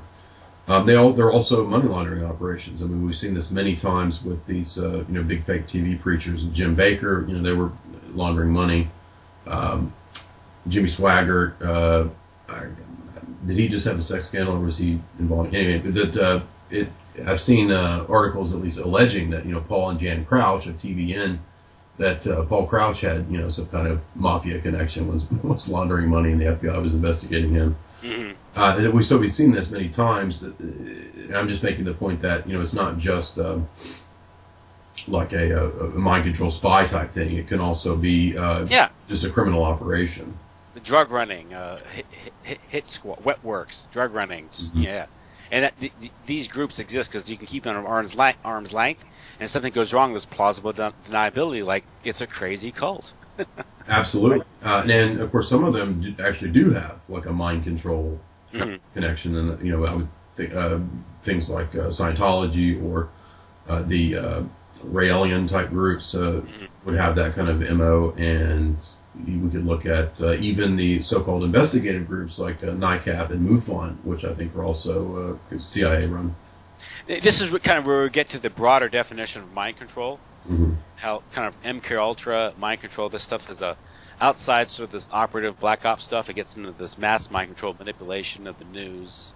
Speaker 2: They're also money laundering operations. I mean, we've seen this many times with these, big fake TV preachers. Jim Bakker, they were laundering money. Jimmy Swaggart, did he just have a sex scandal, or was he involved? Anyway, I've seen articles at least alleging that Paul and Jan Crouch of TVN, that Paul Crouch had some kind of mafia connection, was laundering money, and the FBI was investigating him. Mm-hmm. We've seen this many times. And I'm just making the point that it's not just like a mind control spy type thing. It can also be just a criminal operation.
Speaker 1: The drug running, hit squad, wet works, drug running,
Speaker 2: Mm-hmm.
Speaker 1: yeah. And these groups exist because you can keep them at arm's length, and if something goes wrong, there's plausible deniability, like it's a crazy cult.
Speaker 2: Absolutely. And of course, some of them actually do have like a mind control connection, and I would think things like Scientology or the Raelian type groups would have that kind of MO, and we could look at even the so-called investigative groups like NICAP and MUFON, which I think are also CIA run.
Speaker 1: This is where we get to the broader definition of mind control.
Speaker 2: Mm-hmm.
Speaker 1: How kind of Mkultra, mind control, this stuff is outside sort of this operative black ops stuff. It gets into this mass mind control manipulation of the news,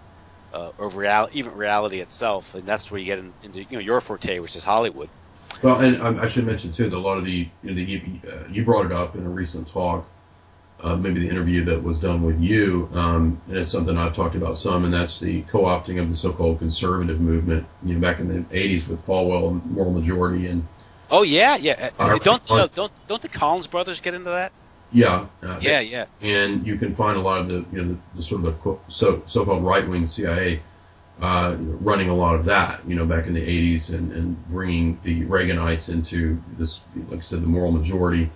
Speaker 1: of reality itself, and that's where you get into your forte, which is Hollywood.
Speaker 2: Well, and I should mention too that a lot of you brought it up in a recent talk, maybe the interview that was done with you, and it's something I've talked about some, and that's the co-opting of the so-called conservative movement. Back in the '80s with Falwell and Moral Majority, and
Speaker 1: oh yeah. Don't the Collins brothers get into that?
Speaker 2: Yeah.
Speaker 1: Yeah.
Speaker 2: And you can find a lot of the sort of the so-called right-wing CIA running a lot of that, back in the 80s, and bringing the Reaganites into this, like I said, the moral majority.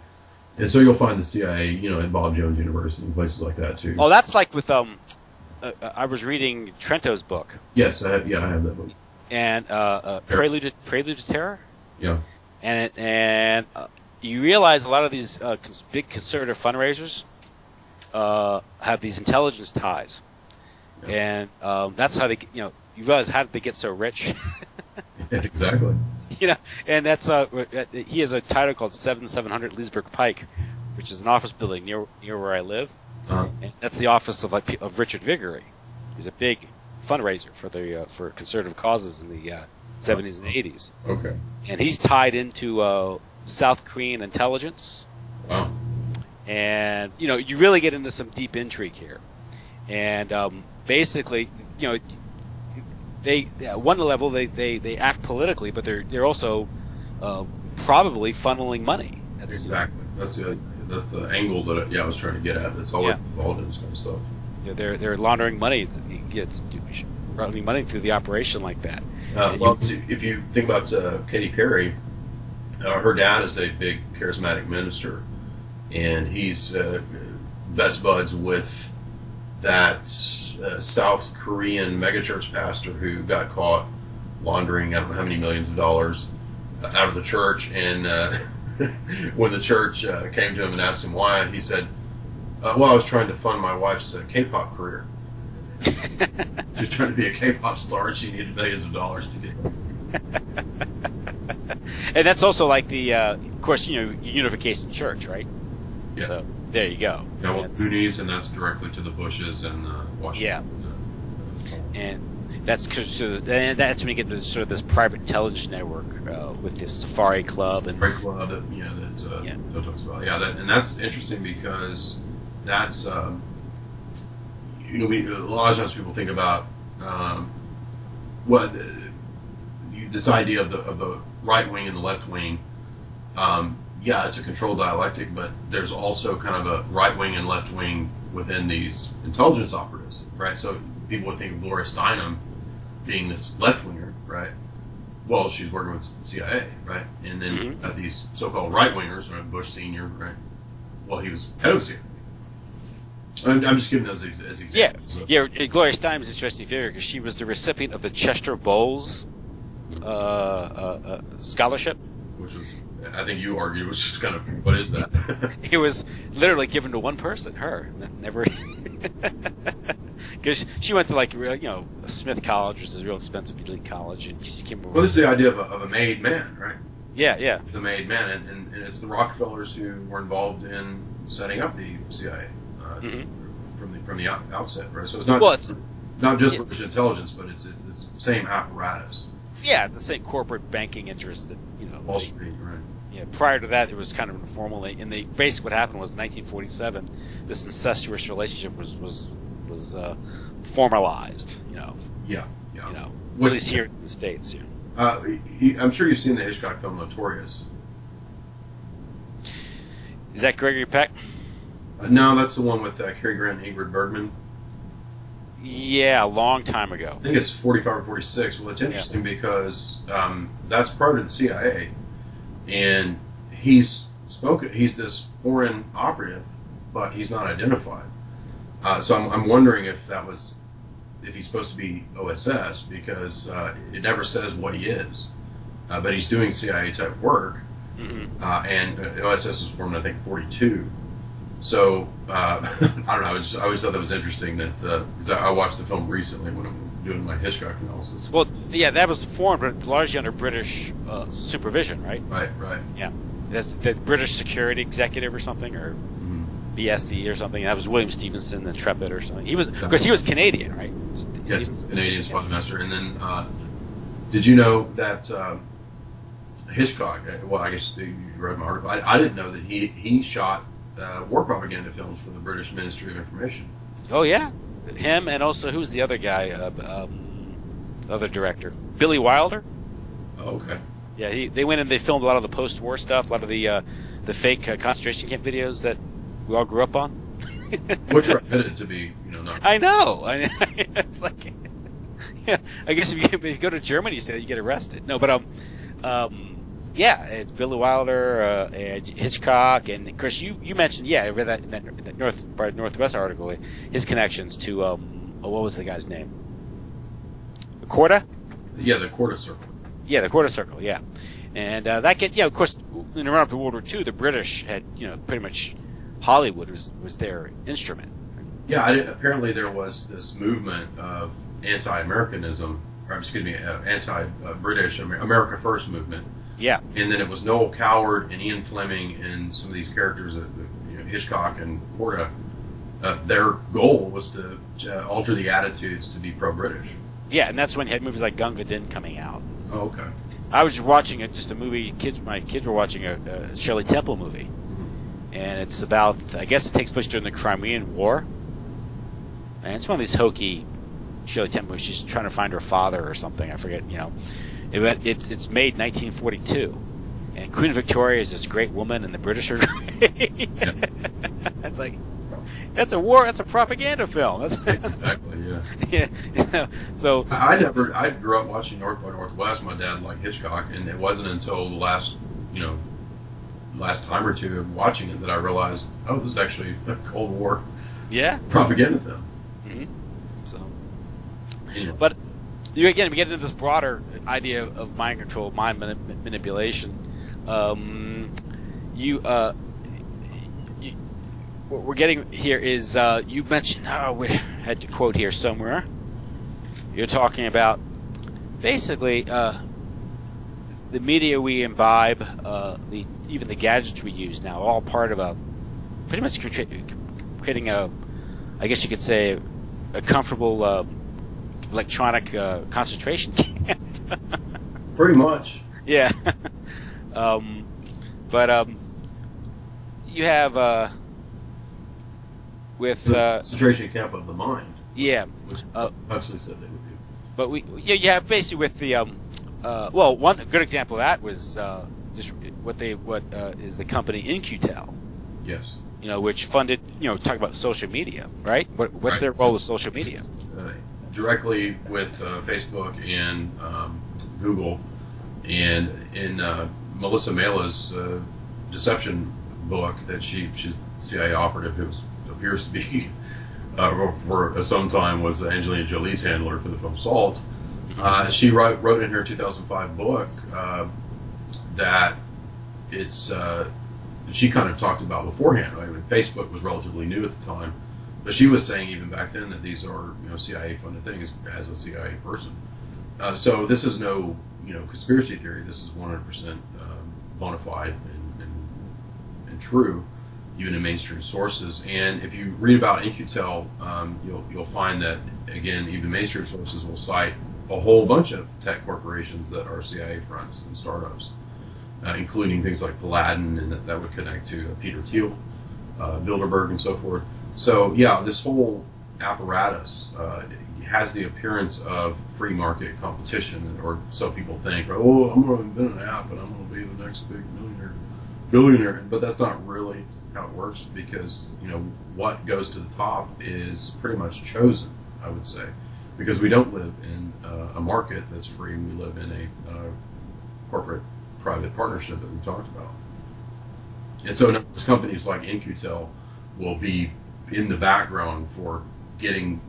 Speaker 2: And so you'll find the CIA, at Bob Jones University and places like that too.
Speaker 1: Oh, that's like with I was reading Trento's book.
Speaker 2: Yes, I have that book.
Speaker 1: And Prelude to Terror.
Speaker 2: Yeah.
Speaker 1: and you realize a lot of these big conservative fundraisers have these intelligence ties, and that's how they, you realize how did they get so rich?
Speaker 2: Exactly.
Speaker 1: And that's he has a title called 7700 Leesburg Pike, which is an office building near where I live. And that's the office of Richard Viguerie. He's a big fundraiser for conservative causes in the 70s and 80s.
Speaker 2: Okay.
Speaker 1: And he's tied into South Korean intelligence.
Speaker 2: Wow.
Speaker 1: And you really get into some deep intrigue here. And basically, they at one level they act politically, but they're also probably funneling money.
Speaker 2: Exactly. That's the angle that I was trying to get at. That's always involved in this kind of stuff.
Speaker 1: They're laundering money. It's running money through the operation like that.
Speaker 2: If you think about Katy Perry, her dad is a big charismatic minister, and he's best buds with that South Korean megachurch pastor who got caught laundering I don't know how many millions of dollars out of the church. And when the church came to him and asked him why, he said, well, I was trying to fund my wife's K-pop career. She was trying to be a K-pop star, and she needed millions of dollars to do it.
Speaker 1: And that's also like the, of course, Unification Church, right?
Speaker 2: Yeah.
Speaker 1: So there you go.
Speaker 2: Yeah, well, Goonies, and that's directly to the Bushes and Washington.
Speaker 1: Yeah. And that's when you get into sort of this private intelligence network with this Safari Club and
Speaker 2: Safari Club that talks about. Yeah, and that's interesting because that's a lot of times people think about this idea of the right wing and the left wing. It's a controlled dialectic, but there's also kind of a right wing and left wing within these intelligence operatives, right? So people would think of Gloria Steinem being this left winger, right? Well, she's working with CIA, right? And then these so-called right wingers, right? Bush Senior, right? Well, he was head of CIA. I'm just giving those as examples.
Speaker 1: Yeah. Gloria Steinem is an interesting figure because she was the recipient of the Chester Bowles scholarship,
Speaker 2: which was, I think you argued, was just kind of, what is that?
Speaker 1: It was literally given to one person, her. Never, because she went to Smith College, which is a real expensive elite college, and she came over.
Speaker 2: Well, this is the idea of a made man, right?
Speaker 1: Yeah.
Speaker 2: The made man, and it's the Rockefellers who were involved in setting up the CIA from the outset, right? So it's not just British intelligence, but it's this same apparatus.
Speaker 1: Yeah, the same corporate banking interest that
Speaker 2: Wall Street, right?
Speaker 1: Yeah. Prior to that, it was kind of informal. And basically, what happened was in 1947, this incestuous relationship was formalized.
Speaker 2: Yeah.
Speaker 1: At least here in the States.
Speaker 2: I'm sure you've seen the Hitchcock film Notorious.
Speaker 1: Is that Gregory Peck?
Speaker 2: No, that's the one with Cary Grant and Ingrid Bergman.
Speaker 1: Yeah, a long time ago.
Speaker 2: I think it's 45 or 46. Well, it's interesting because that's part of the CIA, and he's this foreign operative, but he's not identified. So I'm wondering if he's supposed to be OSS, because it never says what he is, but he's doing CIA type work, and OSS was formed, I think, 42. So I don't know. I always thought that was interesting because I watched the film recently when I'm doing my Hitchcock analysis.
Speaker 1: Well, yeah, that was formed, but largely under British supervision, right?
Speaker 2: Right.
Speaker 1: Yeah, that's the British Security Executive or something, or BSE or something. That was William Stevenson, the Intrepid or something. He was Canadian, right?
Speaker 2: Yes, Canadian spy master. And then, did you know that Hitchcock? Well, I guess you read my article. I didn't know that he shot war propaganda films for the British Ministry of Information.
Speaker 1: Oh yeah, him, and also who's the other guy? Other director, Billy Wilder.
Speaker 2: Oh, okay.
Speaker 1: Yeah, they went and they filmed a lot of the post-war stuff, a lot of the fake concentration camp videos that we all grew up on.
Speaker 2: Which are admitted to be, not.
Speaker 1: I know. It's like, yeah. I guess if you go to Germany, you get arrested. No, but yeah, it's Billy Wilder, Hitchcock, and of course you mentioned, I read that Northwest article, his connections to what was the guy's name? Corda?
Speaker 2: Yeah, the Corda Circle.
Speaker 1: Yeah, the Corda Circle. Yeah, And that get, of course, in the run-up to World War II, the British had, pretty much Hollywood was their instrument.
Speaker 2: Yeah, apparently there was this movement of anti-Americanism, or excuse me, anti-British, America First movement.
Speaker 1: Yeah.
Speaker 2: And then it was Noel Coward and Ian Fleming and some of these characters, Hitchcock and Porta. Their goal was to alter the attitudes to be pro-British.
Speaker 1: Yeah, and that's when you had movies like Gunga Din coming out.
Speaker 2: Oh, okay.
Speaker 1: I was watching just a movie. My kids were watching a Shirley Temple movie, and it's about. I guess it takes place during the Crimean War, and it's one of these hokey Shirley Temple movies. She's trying to find her father or something. I forget. It's made 1942, and Queen Victoria is this great woman, and the British are great. Yeah. It's like. That's a war. That's a propaganda film.
Speaker 2: Exactly. Yeah.
Speaker 1: Yeah. So
Speaker 2: I grew up watching North by Northwest. My dad liked Hitchcock, and it wasn't until the last time or two of watching it that I realized, oh, this is actually a Cold War.
Speaker 1: Yeah.
Speaker 2: Propaganda film.
Speaker 1: Mm-hmm. So.
Speaker 2: Anyway.
Speaker 1: But we get into this broader idea of mind control, mind manipulation. What we're getting here is you mentioned. We had your quote here somewhere. You're talking about basically the media we imbibe, even the gadgets we use now, all part of a pretty much creating I guess you could say, a comfortable electronic concentration camp.
Speaker 2: Pretty much.
Speaker 1: Yeah. But you have. With
Speaker 2: concentration camp of the mind.
Speaker 1: Yeah,
Speaker 2: which Huxley said they would do.
Speaker 1: But you have basically with the one good example of that was just what is the company InQtel.
Speaker 2: Yes.
Speaker 1: Which funded talk about social media, right? What's
Speaker 2: right.
Speaker 1: Their role with social media?
Speaker 2: Directly with Facebook and Google, and in Melissa Mala's deception book that she's CIA operative who appears to be for some time was Angelina Jolie's handler for the film Salt. She wrote in her 2005 book that it's she kind of talked about beforehand. I mean, Facebook was relatively new at the time, but she was saying even back then that these are CIA funded things as a CIA person. So this is no conspiracy theory. This is 100% bona fide and true, even in mainstream sources. And if you read about InQtel, you'll find that again, even mainstream sources will cite a whole bunch of tech corporations that are CIA fronts and startups, including things like Paladin, and that would connect to Peter Thiel, Bilderberg, and so forth. So yeah, this whole apparatus has the appearance of free market competition, or so people think. Oh, I'm going to invent an app and I'm going to be the next big billionaire. But that's not really how it works, because what goes to the top is pretty much chosen, I would say, because we don't live in a market that's free. We live in a corporate private partnership that we talked about. And so those companies like InQtel will be in the background for getting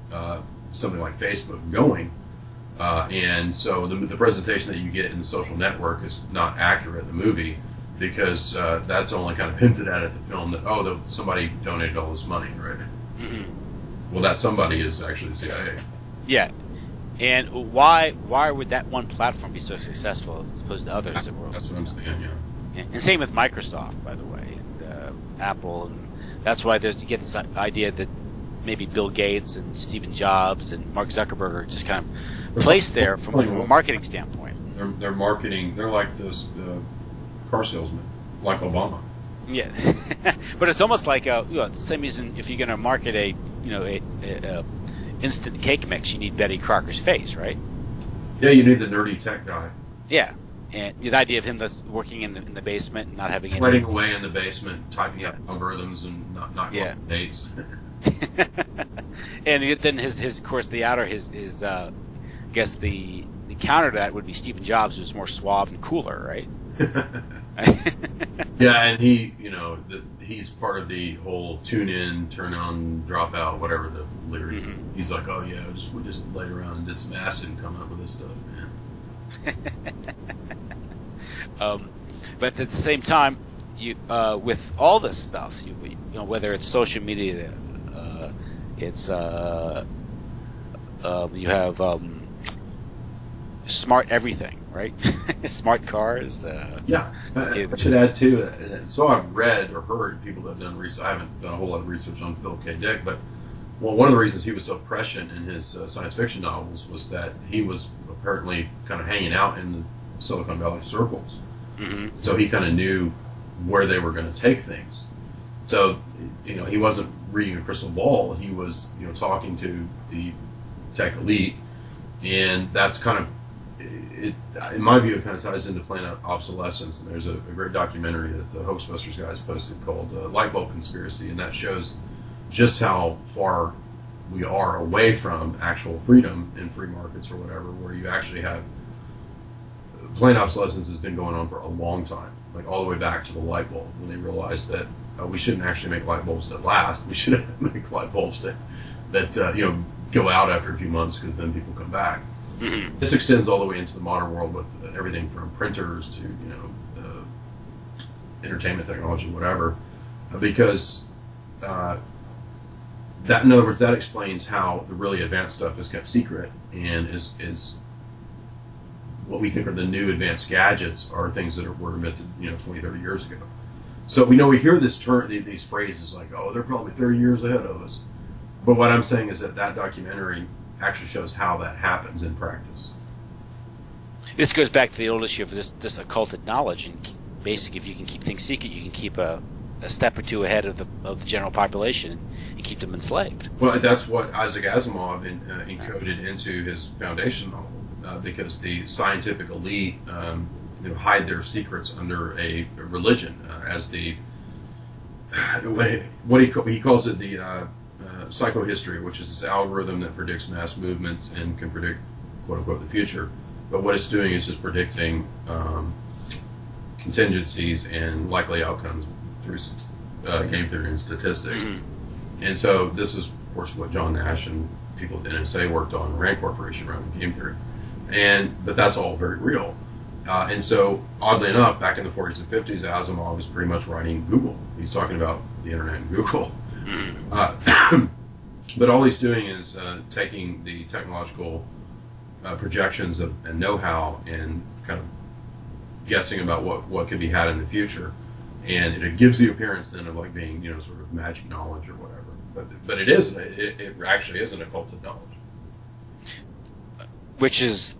Speaker 2: something like Facebook going. And so the presentation that you get in the Social Network is not accurate in the movie, because that's only kind of hinted at the film that, somebody donated all this money, right? Mm-hmm. Well, that somebody is actually the CIA.
Speaker 1: Yeah. And why would that one platform be so successful as opposed to others that were?
Speaker 2: That's what I'm saying, yeah.
Speaker 1: And same with Microsoft, by the way, and Apple, and that's why you get this idea that maybe Bill Gates and Stephen Jobs and Mark Zuckerberg are just kind of placed there from a marketing standpoint.
Speaker 2: They're marketing. They're like this car salesman, like Obama.
Speaker 1: Yeah, but it's almost like it's the same reason if you're going to market a instant cake mix, you need Betty Crocker's face, right?
Speaker 2: Yeah, you need the nerdy tech guy.
Speaker 1: Yeah, and the idea of him that's working in the basement and not having
Speaker 2: sweating away in the basement, typing up algorithms and not going on dates.
Speaker 1: And then his of course the I guess the counter to that would be Stephen Jobs, who's more suave and cooler, right?
Speaker 2: Yeah, and he's part of the whole tune in, turn on, drop out, whatever the lyric. Mm-hmm. He's like, oh yeah, we just laid around and did some acid and come up with this stuff, man.
Speaker 1: But at the same time, you with all this stuff, you know, whether it's social media, it's you have smart everything, right? Smart cars.
Speaker 2: Yeah, I should add too. So I've read or heard people that have done research. I haven't done a whole lot of research on Philip K. Dick, but one of the reasons he was so prescient in his science fiction novels was that he was apparently kind of hanging out in the Silicon Valley circles.
Speaker 1: Mm-hmm.
Speaker 2: So he kind of knew where they were going to take things. So, you know, he wasn't reading a crystal ball. He was, you know, talking to the tech elite, and that's kind of, in my view, it kind of ties into planet obsolescence. And there's a great documentary that the Hoaxbusters guys posted called Light Bulb Conspiracy, and that shows just how far we are away from actual freedom in free markets or whatever, where you actually have planet obsolescence has been going on for a long time, like all the way back to the light bulb, when they realized that we shouldn't actually make light bulbs that last. We should make light bulbs that you know, go out after a few months, because then people come back.
Speaker 1: Mm-hmm.
Speaker 2: This extends all the way into the modern world with everything from printers to, you know, entertainment technology, whatever, because that, in other words, that explains how the really advanced stuff is kept secret, and is what we think are the new advanced gadgets are things that were invented, you know, 20, 30 years ago. So we know, we hear this term, these phrases like, oh, they're probably 30 years ahead of us. But what I'm saying is that documentary actually shows how that happens in practice.
Speaker 1: This goes back to the old issue of this occulted knowledge, and basically, if you can keep things secret, you can keep a step or two ahead of the general population and keep them enslaved.
Speaker 2: Well, that's what Isaac Asimov encoded into his Foundation novel, because the scientific elite, you know, hide their secrets under a religion, as the what he calls it, the psychohistory, which is this algorithm that predicts mass movements and can predict, quote unquote, the future. But what it's doing is just predicting contingencies and likely outcomes through game theory and statistics. Mm-hmm. And so this is, of course, what John Nash and people at the NSA worked on, Rand Corporation, around game theory. But that's all very real. And so, oddly enough, back in the 40s and 50s, Asimov was pretty much writing Google. He's talking about the internet and Google. Mm-hmm. But all he's doing is taking the technological projections and know-how and kind of guessing about what could be had in the future. And it gives the appearance then of like being, you know, sort of magic knowledge or whatever. But it is, it actually is an occulted knowledge.
Speaker 1: Which is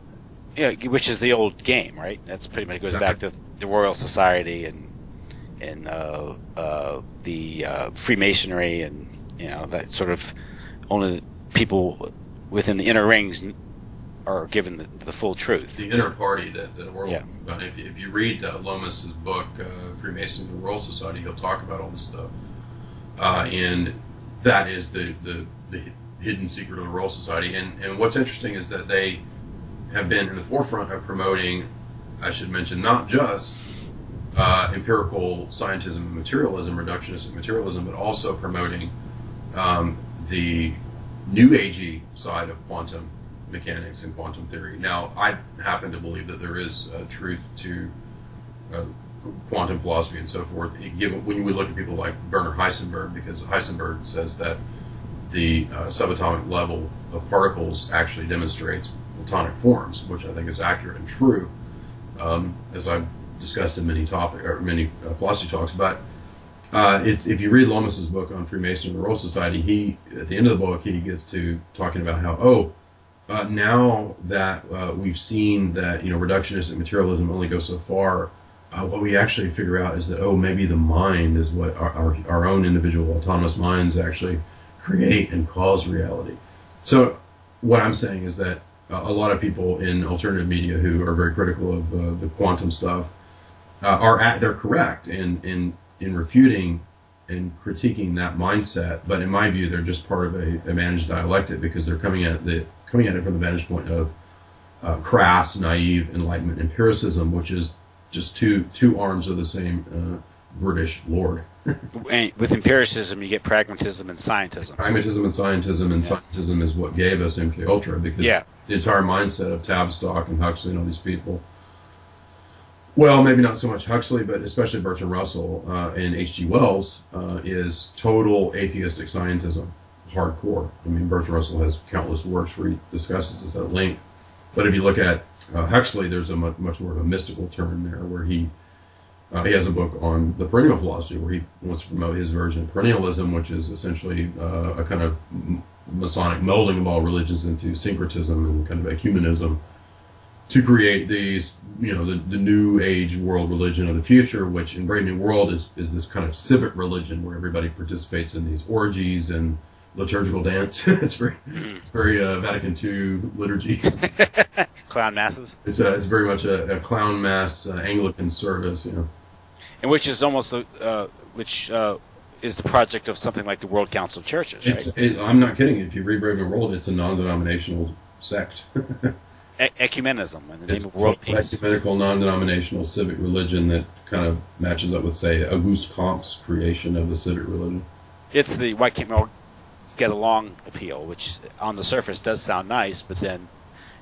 Speaker 1: the old game, right? That's pretty much goes back to the Royal Society and the Freemasonry, and, you know, that sort of only people within the inner rings are given the full truth. The
Speaker 2: inner party that the world. Yeah. If you read Lomas's book, Freemasons and the Royal Society, he'll talk about all this stuff, and that is the hidden secret of the Royal Society. And what's interesting is that they have been in the forefront of promoting, I should mention, not just empirical scientism and materialism, reductionistic materialism, but also promoting the new agey side of quantum mechanics and quantum theory. Now, I happen to believe that there is truth to quantum philosophy and so forth, when we look at people like Werner Heisenberg, because Heisenberg says that the subatomic level of particles actually demonstrates platonic forms, which I think is accurate and true, as I've discussed in many philosophy talks. But if you read Lomas's book on Freemasonry and the Royal Society, at the end of the book, he gets to talking about how, now that we've seen that, you know, reductionistic materialism only goes so far, what we actually figure out is that, maybe the mind is what our own individual autonomous minds actually create and cause reality. So what I'm saying is that a lot of people in alternative media who are very critical of the quantum stuff they're correct in refuting and critiquing that mindset, but in my view, they're just part of a managed dialectic, because they're coming at it from the vantage point of crass, naive Enlightenment empiricism, which is just two arms of the same British lord.
Speaker 1: With empiricism, you get pragmatism and scientism.
Speaker 2: Pragmatism and scientism, and scientism is what gave us MKUltra, because the entire mindset of Tavistock and Huxley and all these people Well, maybe not so much Huxley, but especially Bertrand Russell and H.G. Wells is total atheistic scientism, hardcore. I mean, Bertrand Russell has countless works where he discusses this at length. But if you look at Huxley, there's a much more of a mystical turn there, where he has a book on the perennial philosophy, where he wants to promote his version of perennialism, which is essentially a kind of Masonic melding of all religions into syncretism and kind of ecumenism, to create these, the new age world religion of the future, which in Brave New World is this kind of civic religion where everybody participates in these orgies and liturgical dance. it's very Vatican II liturgy.
Speaker 1: Clown masses.
Speaker 2: It's very much a clown mass Anglican service,
Speaker 1: And which is almost is the project of something like the World Council of Churches, right?
Speaker 2: I'm not kidding. If you read Brave New World, it's a non-denominational sect.
Speaker 1: Ecumenism in the name of world peace.
Speaker 2: Ecumenical, non-denominational civic religion that kind of matches up with, say, Auguste Comte's creation of the civic religion.
Speaker 1: It's the why can't we all get along appeal, which on the surface does sound nice, but then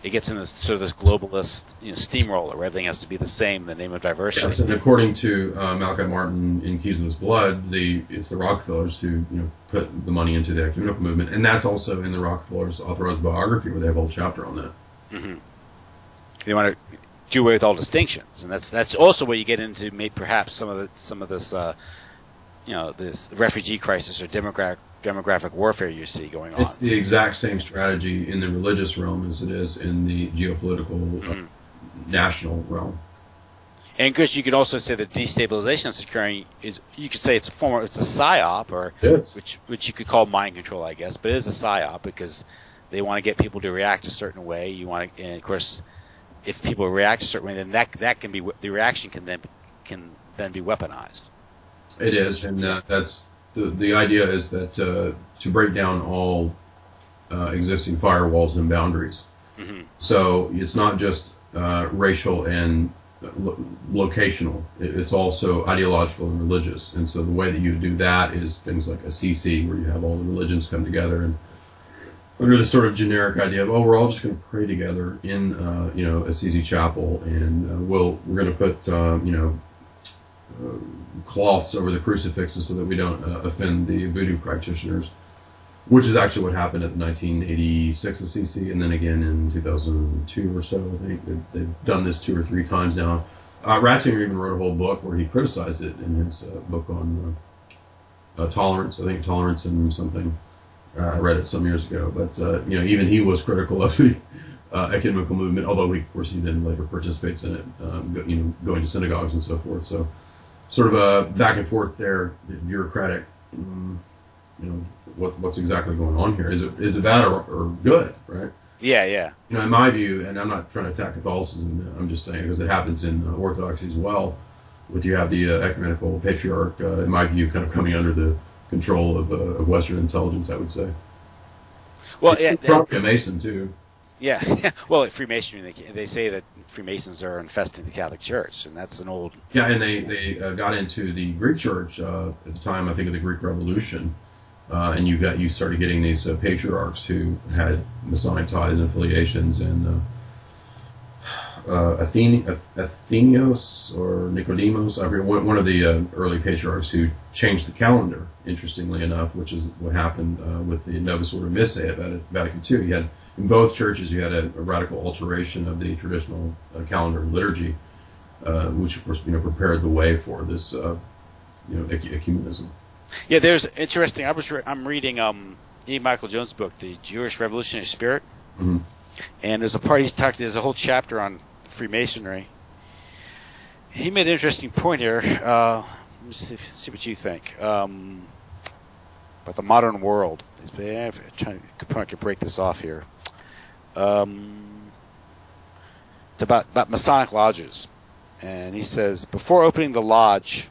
Speaker 1: it gets in this sort of this globalist steamroller where everything has to be the same in the name of diversity.
Speaker 2: Yes, and according to Malachi Martin in Keys of This Blood, it's the Rockefellers who put the money into the ecumenical movement, and that's also in the Rockefellers' authorized biography, where they have a whole chapter on that.
Speaker 1: Mm-hmm. They want to do away with all distinctions, and that's also where you get into maybe perhaps some of this this refugee crisis or demographic warfare you see going on.
Speaker 2: It's the exact same strategy in the religious realm as it is in the geopolitical national realm.
Speaker 1: And because you could also say that destabilization that's occurring is, you could say it's a psyop, or which you could call mind control, I guess, but it is a psyop because they want to get people to react a certain way. And of course, if people react a certain way, then that can be, the reaction can then be weaponized.
Speaker 2: It is, and that's the idea is that to break down all existing firewalls and boundaries. Mm-hmm. So it's not just racial and locational; it's also ideological and religious. And so the way that you do that is things like Assisi, where you have all the religions come together and under the sort of generic idea of, we're all just going to pray together in Assisi Chapel, and we're going to put cloths over the crucifixes so that we don't offend the voodoo practitioners, which is actually what happened at the 1986 Assisi, and then again in 2002 or so. I think they've done this 2 or 3 times now. Ratzinger even wrote a whole book where he criticized it in his book on tolerance. I think Tolerance and something. I read it some years ago, but even he was critical of the ecumenical movement, although he then later participates in it, going to synagogues and so forth. So sort of a back and forth there, bureaucratic. What's exactly going on here? Is it bad or good, right?
Speaker 1: Yeah.
Speaker 2: In my view, and I'm not trying to attack Catholicism, I'm just saying because it happens in Orthodoxy as well. But you have the ecumenical patriarch, in my view, kind of coming under the control of Western intelligence, I would say. Well, probably a Mason too.
Speaker 1: Yeah. Well, Freemasonry, they say that Freemasons are infesting the Catholic Church, and that's an old.
Speaker 2: Yeah, and they got into the Greek Church at the time, I think, of the Greek Revolution, and you started getting these patriarchs who had Masonic ties and affiliations, and Athenios or Nicodemus, one of the early patriarchs who changed the calendar, interestingly enough, which is what happened with the Novus Ordo Missae at Vatican II. You had, in both churches, you had a radical alteration of the traditional calendar and liturgy, which of course prepared the way for this ecumenism. Yeah,
Speaker 1: there's interesting. I'm reading E. Michael Jones' book, The Jewish Revolutionary Spirit, mm-hmm. And there's there's a whole chapter on Freemasonry. He made an interesting point here. Let me see what you think about the modern world. I'm trying to break this off here. It's about Masonic lodges, and he says, before opening the lodge,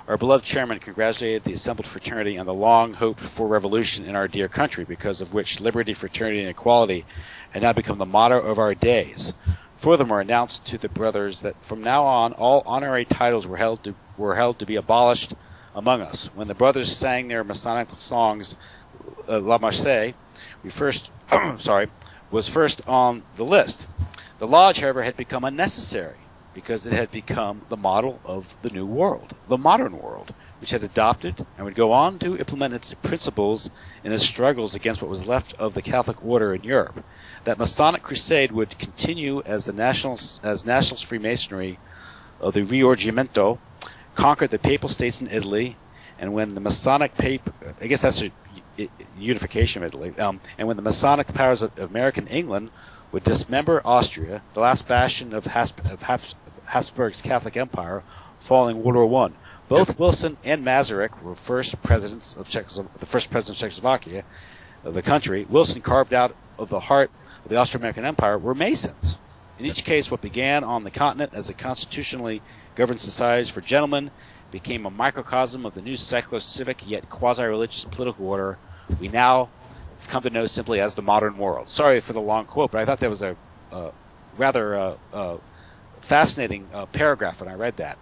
Speaker 1: our beloved chairman congratulated the assembled fraternity on the long hoped for revolution in our dear country, because of which liberty, fraternity, and equality had now become the motto of our days. Furthermore, announced to the brothers that from now on all honorary titles were held to be abolished among us. When the brothers sang their Masonic songs, La Marseillaise, was first on the list. The lodge, however, had become unnecessary. because it had become the model of the new world, the modern world, which had adopted and would go on to implement its principles in its struggles against what was left of the Catholic order in Europe. That Masonic crusade would continue as nationalist Freemasonry of the Risorgimento conquered the papal states in Italy, and when the Masonic I guess that's a unification of Italy, and when the Masonic powers of American England would dismember Austria, the last bastion of Habsburg's Catholic Empire, following World War I. Both Wilson and Masaryk were the first presidents of Czechoslovakia, of the country. Wilson, carved out of the heart of the Austro-American Empire, were Masons. In each case, what began on the continent as a constitutionally governed society for gentlemen became a microcosm of the new secular, civic, yet quasi-religious political order we now come to know simply as the modern world. Sorry for the long quote, but I thought that was a rather fascinating paragraph when I read that.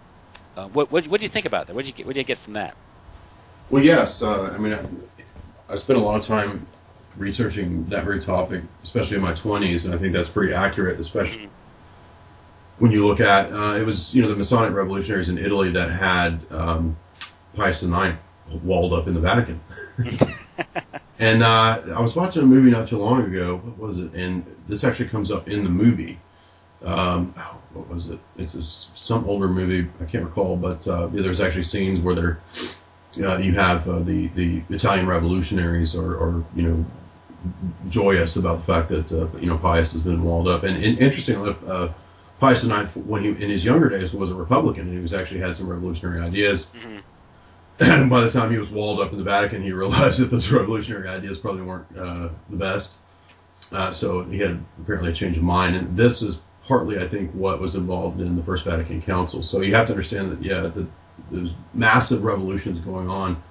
Speaker 1: What do you think about that? What do you get from that?
Speaker 2: Well, yes. I mean, I spent a lot of time researching that very topic, especially in my 20s, and I think that's pretty accurate, especially when you look at it was the Masonic revolutionaries in Italy that had Pius IX walled up in the Vatican. And I was watching a movie not too long ago. What was it? And this actually comes up in the movie. What was it? It's some older movie. I can't recall, but there's actually scenes where you have the Italian revolutionaries are joyous about the fact that Pius has been walled up. And interestingly, Pius IX, when he in his younger days was a Republican, and he was actually had some revolutionary ideas. Mm-hmm. And by the time he was walled up in the Vatican, he realized that those revolutionary ideas probably weren't the best. So he had apparently a change of mind. And this is partly, I think, what was involved in the First Vatican Council. So you have to understand that, there's massive revolutions going on,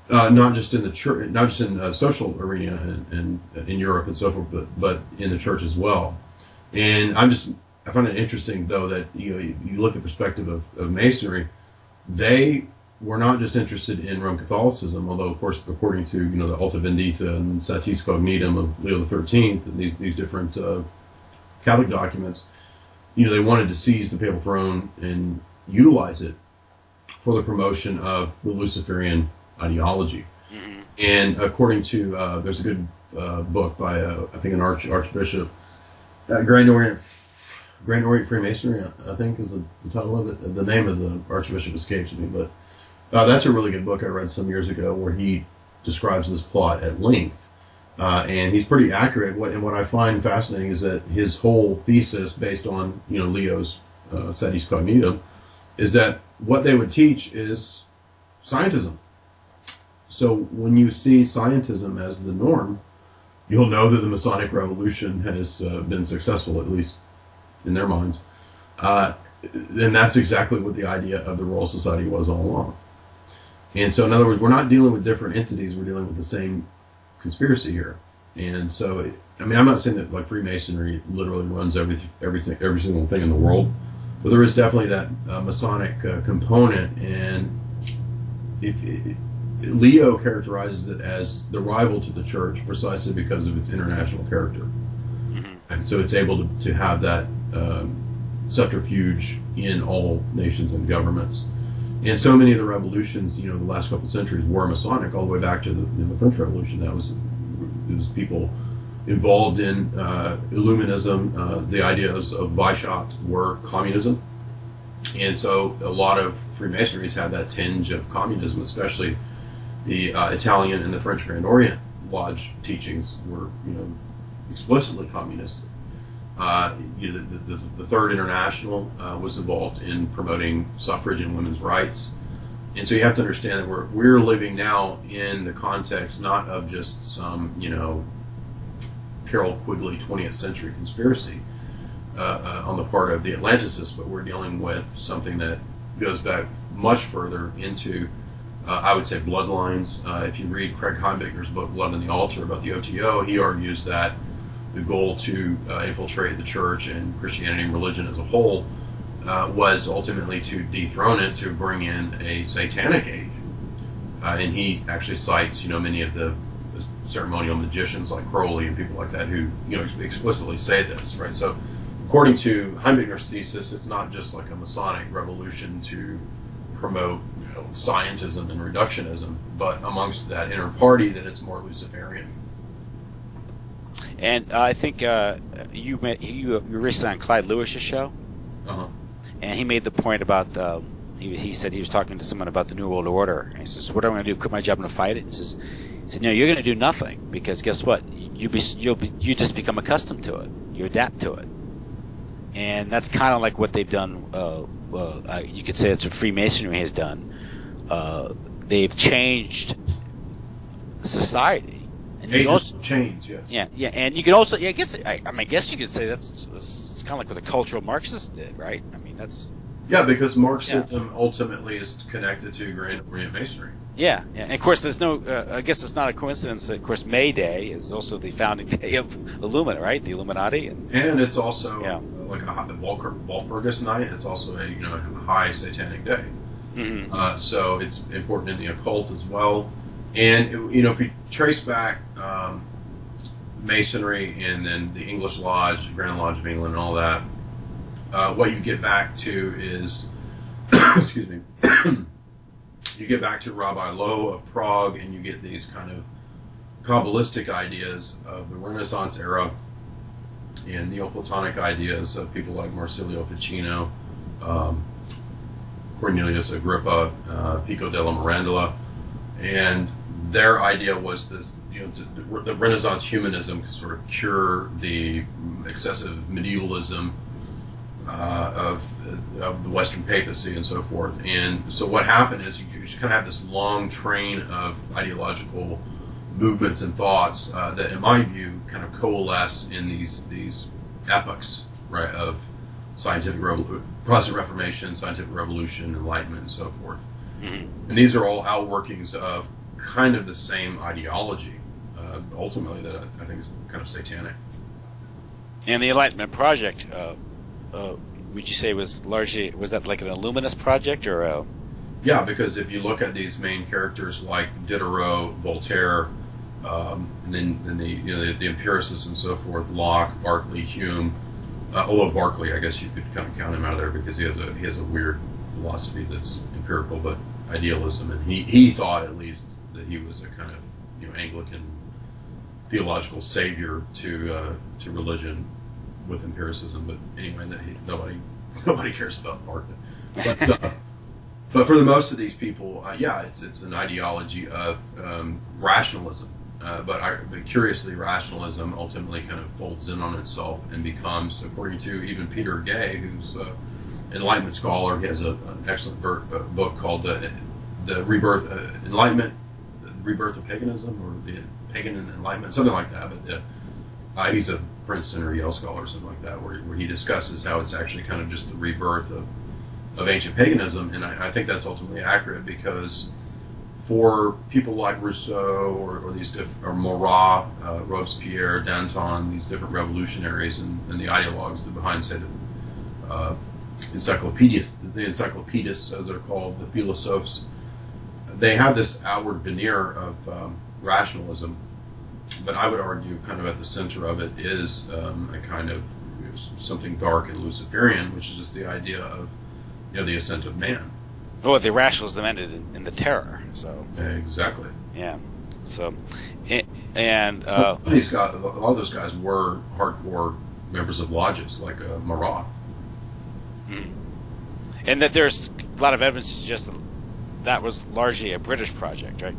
Speaker 2: not just in the church, not just in the social arena and in Europe and so forth, but in the church as well. And I find it interesting, though, that you look at the perspective of Masonry, they were not just interested in Roman Catholicism, although, of course, according to the Alta Vendita and Satis Cognitum of Leo XIII and these different Catholic documents, they wanted to seize the papal throne and utilize it for the promotion of the Luciferian ideology. Mm-hmm. And according to there's a good book by I think an archbishop, Grand Orient Freemasonry, I think is the title of it. The name of the archbishop escapes me, but that's a really good book I read some years ago where he describes this plot at length. And he's pretty accurate. What I find fascinating is that his whole thesis, based on Leo's Satis Cognitum, is that what they would teach is Scientism. So when you see Scientism as the norm, you'll know that the Masonic Revolution has been successful, at least in their minds. And that's exactly what the idea of the Royal Society was all along. And so, in other words, we're not dealing with different entities, we're dealing with the same conspiracy here. And so, I'm not saying that like Freemasonry literally runs every single thing in the world, but there is definitely that Masonic component. And Leo characterizes it as the rival to the church precisely because of its international character. Mm-hmm. And so it's able to have that subterfuge in all nations and governments. And so many of the revolutions, the last couple of centuries were Masonic, all the way back to the French Revolution. It was people involved in Illuminism. The ideas of Weishaupt were communism. And so a lot of Freemasonries had that tinge of communism, especially the Italian and the French Grand Orient Lodge teachings were, explicitly communistic. The Third International was involved in promoting suffrage and women's rights. And so you have to understand that we're living now in the context not of just some, Carroll Quigley 20th century conspiracy on the part of the Atlanticists, but we're dealing with something that goes back much further into, I would say, bloodlines. If you read Craig Heimbichner's book, Blood on the Altar, about the OTO, he argues that the goal to infiltrate the church and Christianity and religion as a whole was ultimately to dethrone it, to bring in a satanic age. And he actually cites, many of the ceremonial magicians like Crowley and people like that who, explicitly say this, right? So according to Heimbigner's thesis, it's not just like a Masonic revolution to promote scientism and reductionism, but amongst that inner party, that it's more Luciferian.
Speaker 1: And I think you were recently on Clyde Lewis's show, and he made the point about he said he was talking to someone about the New World Order, and he says, "What am I going to do? Quit my job and fight it?" And he said, "No, you're going to do nothing, because guess what? You just become accustomed to it. You adapt to it." And that's kind of like what they've done. You could say it's what Freemasonry has done. They've changed society. And
Speaker 2: Ages also change, yes.
Speaker 1: Yeah, and you could also, I guess you could say it's kind of like what the cultural Marxists did, right? I mean, that's.
Speaker 2: Yeah, because Marxism ultimately is connected to Grand Orient Masonry.
Speaker 1: Yeah, and of course, there's no. I guess it's not a coincidence that, of course, May Day is also the founding day of Illumina, right? The Illuminati, and
Speaker 2: it's also like the Walpurgis night. It's also a high satanic day.
Speaker 1: Mm-hmm.
Speaker 2: So it's important in the occult as well. And if we trace back Masonry and then the English Lodge, Grand Lodge of England, and all that, what you get back to is, excuse me. You get back to Rabbi Lowe of Prague, and you get these kind of Kabbalistic ideas of the Renaissance era and Neoplatonic ideas of people like Marsilio Ficino, Cornelius Agrippa, Pico della Mirandola, and their idea was this: the Renaissance humanism could sort of cure the excessive medievalism of the Western papacy and so forth. And so what happened is you just kind of have this long train of ideological movements and thoughts that, in my view, kind of coalesce in these epochs, right, of scientific Protestant Reformation, scientific revolution, Enlightenment, and so forth. Mm-hmm. And these are all outworkings of kind of the same ideology, ultimately, that I think is kind of satanic.
Speaker 1: And the Enlightenment project, would you say was that like an Illuminist project, or?
Speaker 2: Yeah, because if you look at these main characters like Diderot, Voltaire, and then the empiricists and so forth, Locke, Berkeley, Hume. Although Berkeley, I guess you could kind of count him out of there because he has a weird philosophy that's empirical but idealism, and he thought at least that he was a kind of Anglican theological savior to religion with empiricism. But anyway, nobody cares about Berkeley. But for the most of these people, it's an ideology of rationalism. But curiously, rationalism ultimately kind of folds in on itself and becomes, according to even Peter Gay, who's an Enlightenment scholar, he has an excellent book called The Rebirth Enlightenment, The Rebirth of Paganism, or The Pagan and Enlightenment, something like that. But he's a Princeton or Yale scholar or something like that, where he discusses how it's actually kind of just the rebirth of ancient paganism. And I think that's ultimately accurate, because for people like Rousseau or Marat, Robespierre, Danton, these different revolutionaries and the ideologues that behind, say, the encyclopedists, as they're called, the philosophes, they have this outward veneer of rationalism, but I would argue kind of at the center of it is a kind of something dark and Luciferian, which is just the idea of the ascent of man.
Speaker 1: Well, the rationalism ended in the terror. So
Speaker 2: exactly.
Speaker 1: Yeah. So, and
Speaker 2: a lot of those guys were hardcore members of lodges, like Marat.
Speaker 1: Mm. And that there's a lot of evidence to suggest that was largely a British project, right?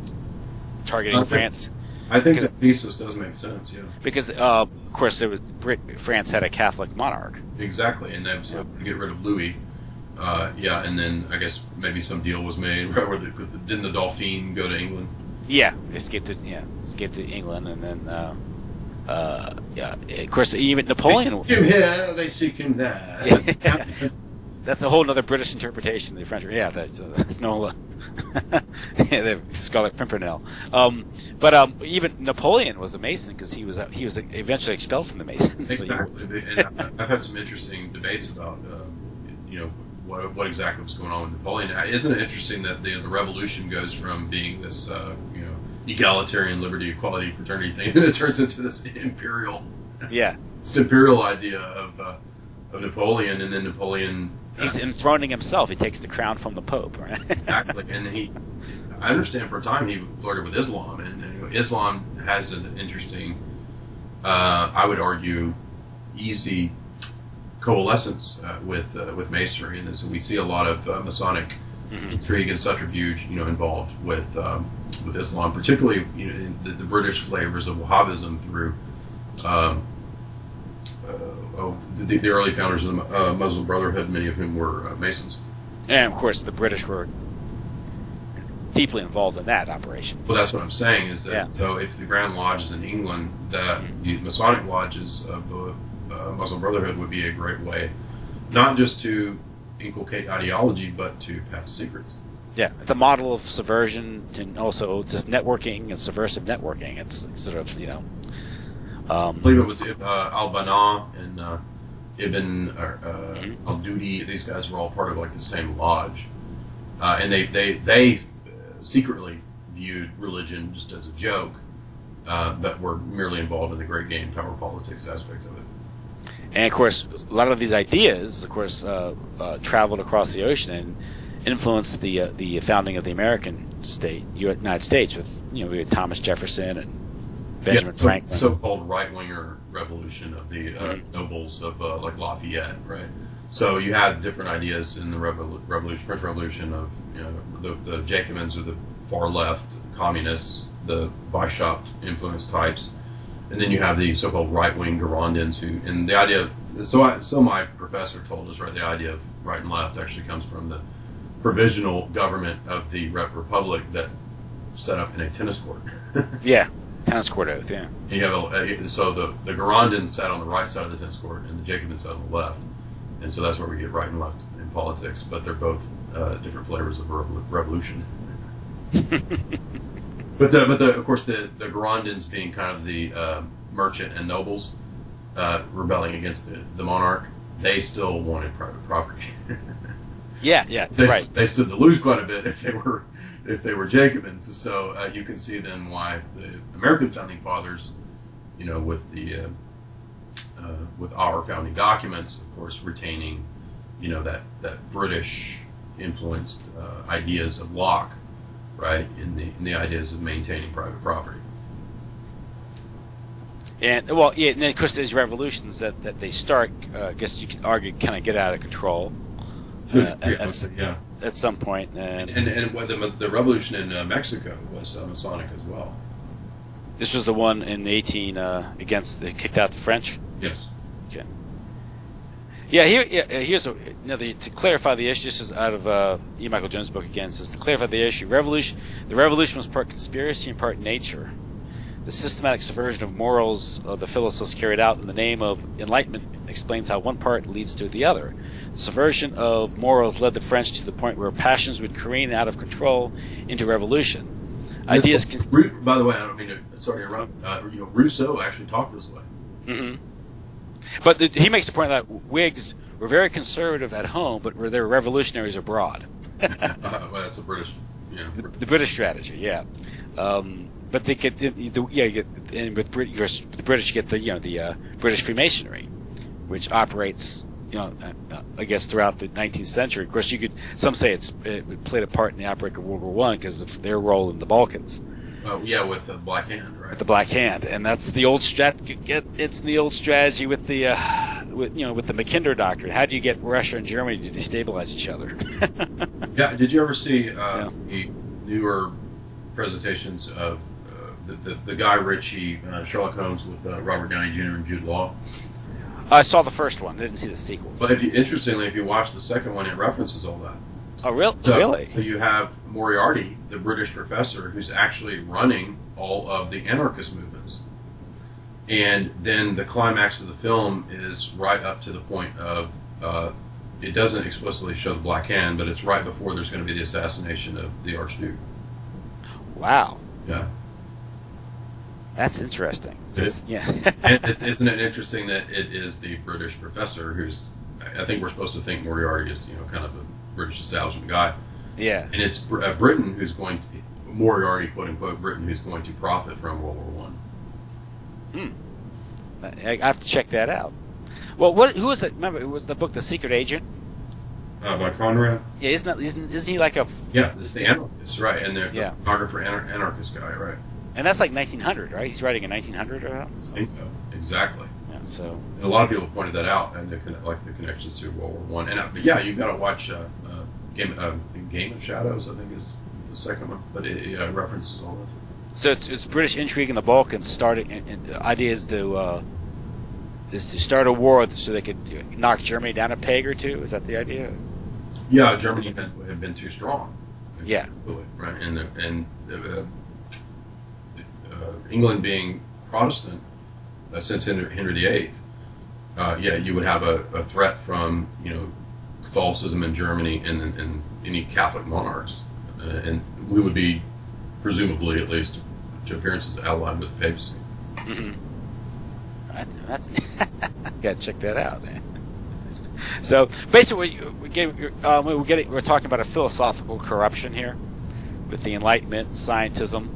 Speaker 1: Targeting France.
Speaker 2: I think that thesis does make sense, yeah.
Speaker 1: Because, of course, France had a Catholic monarch.
Speaker 2: Exactly, and they to get rid of Louis. And then I guess maybe some deal was made. Because didn't the Dauphin go to England?
Speaker 1: Yeah, escaped to England, and then of course, even Napoleon.
Speaker 2: They seek him here, they seek him there.
Speaker 1: Yeah. That's a whole other British interpretation of the French. Yeah, that's no. The Scarlet Pimpernel. But even Napoleon was a Mason, because he was eventually expelled from the Masons.
Speaker 2: Exactly. And I've had some interesting debates about what exactly was going on with Napoleon. Isn't it interesting that the revolution goes from being this egalitarian liberty, equality, fraternity thing, and it turns into this imperial.
Speaker 1: Yeah.
Speaker 2: This imperial idea of Napoleon, and then Napoleon.
Speaker 1: He's enthroning himself. He takes the crown from the Pope, right?
Speaker 2: Exactly, and I understand for a time he flirted with Islam, and Islam has an interesting, I would argue, easy coalescence with Masonry, and so we see a lot of Masonic intrigue and subterfuge, involved with Islam, particularly the British flavors of Wahhabism through the early founders of the Muslim Brotherhood, many of whom were Masons.
Speaker 1: And of course, the British were deeply involved in that operation.
Speaker 2: Well, that's what I'm saying, is that so if the Grand Lodges in England, the Masonic lodges of the Muslim Brotherhood would be a great way, not just to inculcate ideology, but to pass secrets.
Speaker 1: Yeah, it's a model of subversion and also just networking and subversive networking. It's sort of,
Speaker 2: I believe it was Al-Banna and Ibn al-Dudi. These guys were all part of like the same lodge, and they secretly viewed religion just as a joke, but were merely involved in the great game power politics aspect of it.
Speaker 1: And of course, a lot of these ideas, of course, traveled across the ocean and influenced the founding of the American United States. With we had Thomas Jefferson and Benjamin Franklin.
Speaker 2: So-called right-winger revolution of the nobles of like Lafayette, right? So you had different ideas in the French Revolution of the Jacobins or the far left communists, the Weishaupt influenced types, and then you have the so-called right-wing Girondins and the idea of, so my professor told us, right, the idea of right and left actually comes from the provisional government of the Republic that set up in a tennis court.
Speaker 1: Yeah, tennis court oath, yeah.
Speaker 2: And you have so the Girondins sat on the right side of the tennis court and the Jacobins sat on the left. And so that's where we get right and left in politics, but they're both different flavors of revolution. But of course the Girondins being kind of the merchant and nobles rebelling against the monarch, they still wanted private property.
Speaker 1: Yeah, right.
Speaker 2: They stood to lose quite a bit if they were Jacobins. So you can see then why the American founding fathers, with our founding documents, of course, retaining, that British influenced ideas of Locke, right, in the ideas of maintaining private property.
Speaker 1: And and then of course there's revolutions that they start. I guess you could argue kind of get out of control at some point. And
Speaker 2: the revolution in Mexico was Masonic as well.
Speaker 1: This was the one in the they kicked out the French.
Speaker 2: Yes.
Speaker 1: Okay. Yeah. Here's to clarify the issue. This is out of E. Michael Jones' book again. It says to clarify the issue. The revolution was part conspiracy and part nature. The systematic subversion of morals of the philosophes carried out in the name of enlightenment explains how one part leads to the other. The subversion of morals led the French to the point where passions would careen out of control into revolution.
Speaker 2: Ideas. By the way, I don't mean to. Sorry to interrupt. Rousseau actually talked this way.
Speaker 1: Mm-hmm. But he makes the point that Whigs were very conservative at home, but they were revolutionaries abroad.
Speaker 2: Well, that's a British.
Speaker 1: The British strategy, yeah. But they get and with the British get the British Freemasonry, which operates I guess throughout the 19th century. Of course, some say it played a part in the outbreak of World War I because of their role in the Balkans.
Speaker 2: Oh yeah, with the Black Hand, right?
Speaker 1: The Black Hand, and that's the old It's the old strategy with the with the Mackinder doctrine. How do you get Russia and Germany to destabilize each other?
Speaker 2: Yeah. Did you ever see the newer presentations of the Guy Ritchie Sherlock Holmes with Robert Downey Jr. and Jude Law?
Speaker 1: I saw the first one. I didn't see the sequel.
Speaker 2: But interestingly, if you watch the second one, it references all that.
Speaker 1: Oh, really?
Speaker 2: So you have Moriarty, the British professor, who's actually running all of the anarchist movements. And then the climax of the film is right up to the point of, it doesn't explicitly show the Black Hand, but it's right before there's going to be the assassination of the Archduke.
Speaker 1: Wow.
Speaker 2: Yeah.
Speaker 1: That's interesting. Yeah.
Speaker 2: Isn't it interesting that it is the British professor who's, I think we're supposed to think Moriarty is, kind of a British establishment guy.
Speaker 1: Yeah. And
Speaker 2: it's Britain who's going to, Moriarty, quote unquote, Britain who's going to profit from World War I.
Speaker 1: I have to check that out. Well, what? Who was it? Remember, it was the book, The Secret Agent.
Speaker 2: By Conrad.
Speaker 1: Yeah, isn't he like a?
Speaker 2: Yeah, it's the anarchist, right? And the
Speaker 1: Yeah.
Speaker 2: photographer, anarchist guy, right?
Speaker 1: And that's like 1900, right? He's writing in 1900 or something.
Speaker 2: Exactly.
Speaker 1: Yeah. So.
Speaker 2: And a lot of people pointed that out, and the connections to World War One. And but yeah, you've got to watch Game of Shadows. I think is the second one, but it references all that.
Speaker 1: So it's British intrigue in the Balkans. And the idea is to start a war so they could knock Germany down a peg or two. Is that the idea?
Speaker 2: Yeah, Germany had been too strong.
Speaker 1: Yeah.
Speaker 2: Right, and England being Protestant since Henry VIII, you would have a threat from Catholicism in Germany and any Catholic monarchs, and we would be presumably, at least to appearances, allied with the papacy.
Speaker 1: Mm-hmm. That's gotta check that out, man. So basically, we're talking about a philosophical corruption here with the Enlightenment, Scientism,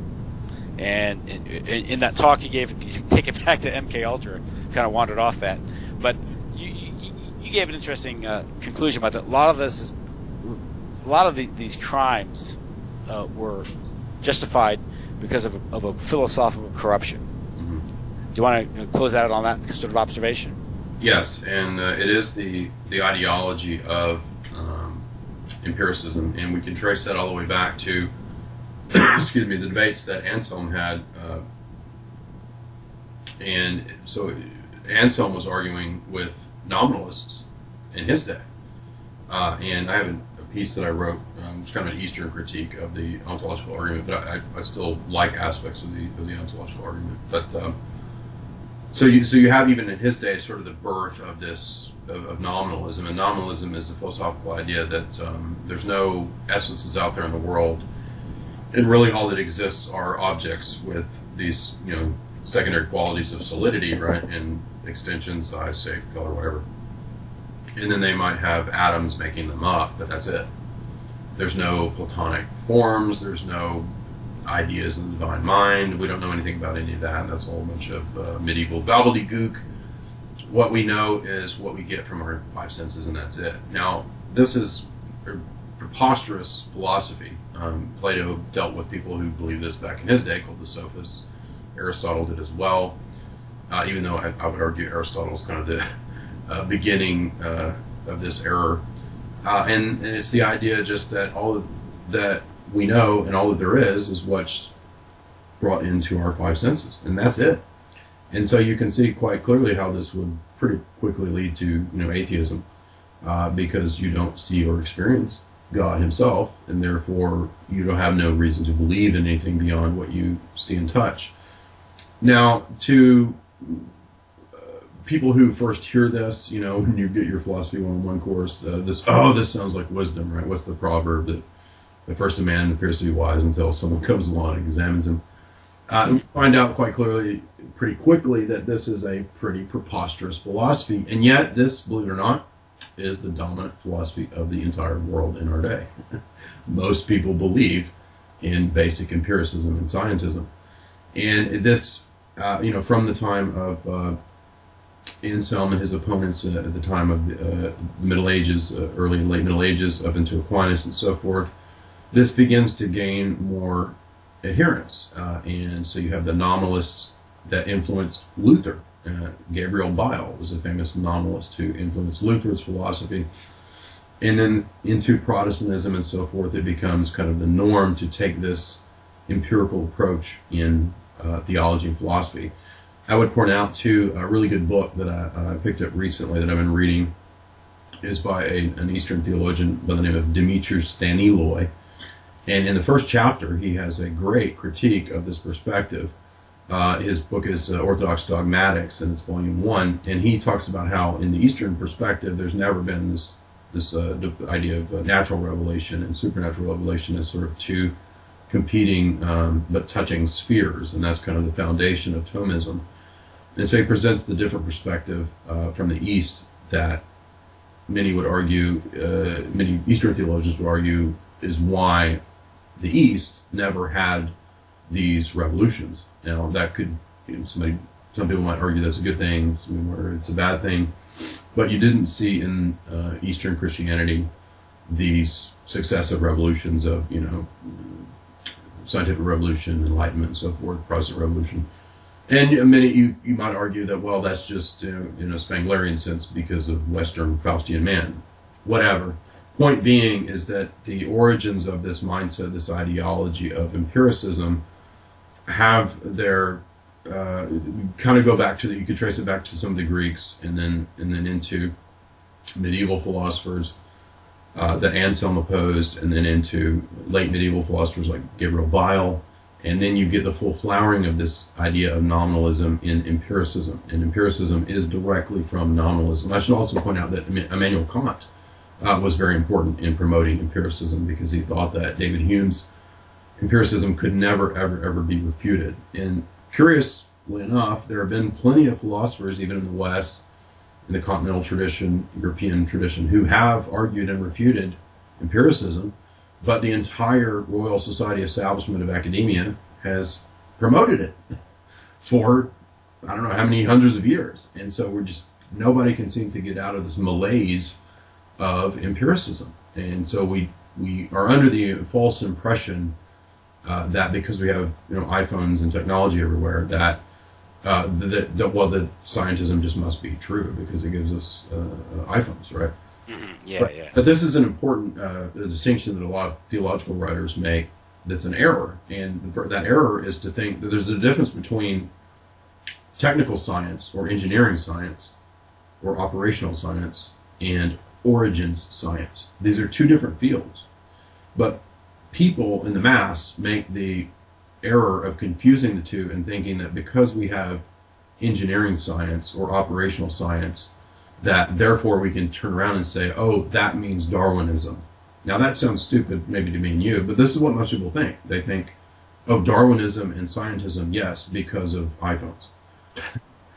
Speaker 1: and in that talk you gave, take it back to MKUltra, kind of wandered off that, but you gave an interesting conclusion about that. A lot of these crimes were justified because of a philosophical corruption.
Speaker 2: Mm-hmm.
Speaker 1: Do you want to close out on that sort of observation?
Speaker 2: Yes, and it is the ideology of empiricism, and we can trace that all the way back to the debates that Anselm had, and so Anselm was arguing with nominalists in his day, and I have a piece that I wrote. It's kind of an Eastern critique of the ontological argument, but I still like aspects of the ontological argument. But so you have, even in his day, sort of the birth of this of nominalism, and nominalism is the philosophical idea that there's no essences out there in the world, and really all that exists are objects with these secondary qualities of solidity, right, and extension, size, shape, color, whatever. And then they might have atoms making them up, but that's it. There's no Platonic forms. There's no ideas in the divine mind. We don't know anything about any of that. That's all a bunch of medieval gobbledygook. What we know is what we get from our five senses, and that's it. Now, this is a preposterous philosophy. Plato dealt with people who believed this back in his day, called the Sophists. Aristotle did as well, even though I would argue Aristotle is kind of the beginning of this error. And it's the idea just that all that we know and all that there is what's brought into our five senses, and that's it. And so you can see quite clearly how this would pretty quickly lead to atheism, because you don't see or experience God himself, and therefore you don't have no reason to believe in anything beyond what you see and touch. Now, to people who first hear this, when you get your philosophy 101 course, this sounds like wisdom, right? What's the proverb that the first a man appears to be wise until someone comes along and examines him? We find out quite clearly, pretty quickly, that this is a pretty preposterous philosophy, and yet this, believe it or not, is the dominant philosophy of the entire world in our day. Most people believe in basic empiricism and scientism, and this, from the time of Anselm and his opponents at the time of the Middle Ages, early and late Middle Ages, up into Aquinas and so forth, this begins to gain more adherents, and so you have the nominalists that influenced Luther. Gabriel Biel was a famous nominalist who influenced Luther's philosophy, and then into Protestantism and so forth, it becomes kind of the norm to take this empirical approach in theology and philosophy. I would point out, too, a really good book that I picked up recently that I've been reading is by an Eastern theologian by the name of Demetrius Staniloae. And in the first chapter, he has a great critique of this perspective. His book is Orthodox Dogmatics, and it's volume 1. And he talks about how, in the Eastern perspective, there's never been this idea of natural revelation and supernatural revelation as sort of two competing but touching spheres, and that's kind of the foundation of Thomism. And so he presents the different perspective from the East that many would argue, many Eastern theologians would argue, is why the East never had these revolutions. Now, that could, somebody some people might argue that's a good thing, some people might argue it's a bad thing. But you didn't see in Eastern Christianity these successive revolutions of, scientific revolution, Enlightenment, and so forth, Protestant Revolution. And many you might argue that, well, that's just in a Spenglerian sense because of Western Faustian man. Whatever. Point being is that the origins of this mindset, this ideology of empiricism, have their kind of go back to you could trace it back to some of the Greeks, and then into medieval philosophers that Anselm opposed, and then into late medieval philosophers like Gabriel Bile, and then you get the full flowering of this idea of nominalism in empiricism. And empiricism is directly from nominalism. I should also point out that Immanuel Kant was very important in promoting empiricism, because he thought that David Hume's empiricism could never, ever be refuted. And curiously enough, there have been plenty of philosophers, even in the West, in the continental tradition, European tradition, who have argued and refuted empiricism, but the entire Royal Society establishment of academia has promoted it for, I don't know how many hundreds of years. And so nobody can seem to get out of this malaise of empiricism. And so we are under the false impression that because we have iPhones and technology everywhere, that scientism just must be true because it gives us iPhones, right?
Speaker 1: Mm-hmm.
Speaker 2: But this is an important distinction that a lot of theological writers make. That's an error, and that error is to think that there's a difference between technical science or engineering science or operational science and origins science. These are two different fields, but people in the mass make the error of confusing the two and thinking that because we have engineering science or operational science, that therefore we can turn around and say, oh, that means Darwinism. Now that sounds stupid maybe to me and you, but this is what most people think. They think, oh, Darwinism and scientism, yes, because of iPhones.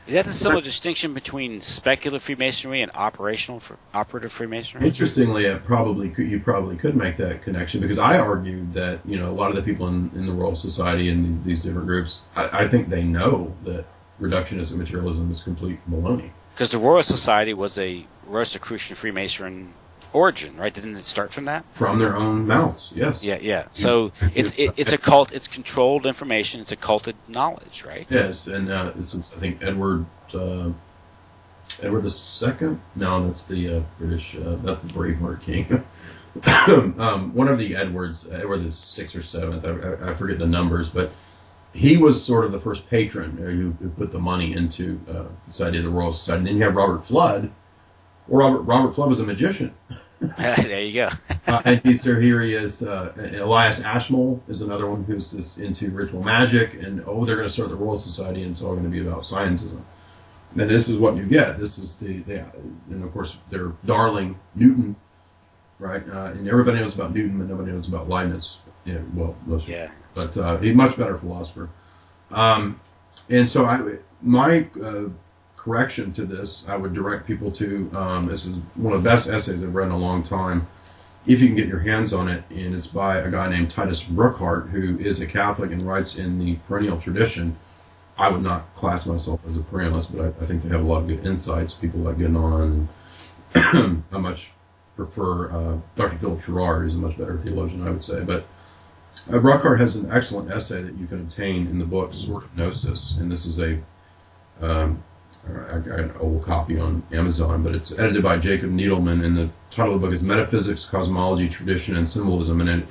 Speaker 1: Is that the subtle distinction between speculative Freemasonry and operative Freemasonry?
Speaker 2: Interestingly, you probably could make that connection, because I argued that a lot of the people in the Royal Society and these different groups, I think they know that reductionism materialism is complete baloney.
Speaker 1: Because the Royal Society was a Rosicrucian Freemason origin, right? Didn't it start from that? From
Speaker 2: their own mouths, yes.
Speaker 1: Yeah. So it's a cult. It's controlled information. It's occulted knowledge, right?
Speaker 2: Yes, and this is, I think, Edward II. No, that's the British. That's the Braveheart King. One of the Edwards, Edward the VI or VII. I forget the numbers, but he was sort of the first patron who put the money into this idea of the Royal Society. And then you have Robert Flood. Well, Robert Flood was a magician.
Speaker 1: There you go.
Speaker 2: And here he is. Elias Ashmole is another one who's into ritual magic, and they're going to start the Royal Society, and it's all going to be about scientism. And this is what you get. This is and of course their darling Newton, right? And everybody knows about Newton, but nobody knows about Leibniz. Yeah, well, most people. But he's a much better philosopher. And so my correction to this, I would direct people to, this is one of the best essays I've read in a long time, if you can get your hands on it, and it's by a guy named Titus Brookhart, who is a Catholic and writes in the perennial tradition. I would not class myself as a perennialist, but I think they have a lot of good insights, people like getting on, and I much prefer Dr. Philip Sherrard, who's a much better theologian, I would say, but Brookhart has an excellent essay that you can obtain in the book Sword of Gnosis, and this is I got an old copy on Amazon, but it's edited by Jacob Needleman, and the title of the book is Metaphysics, Cosmology, Tradition, and Symbolism, and it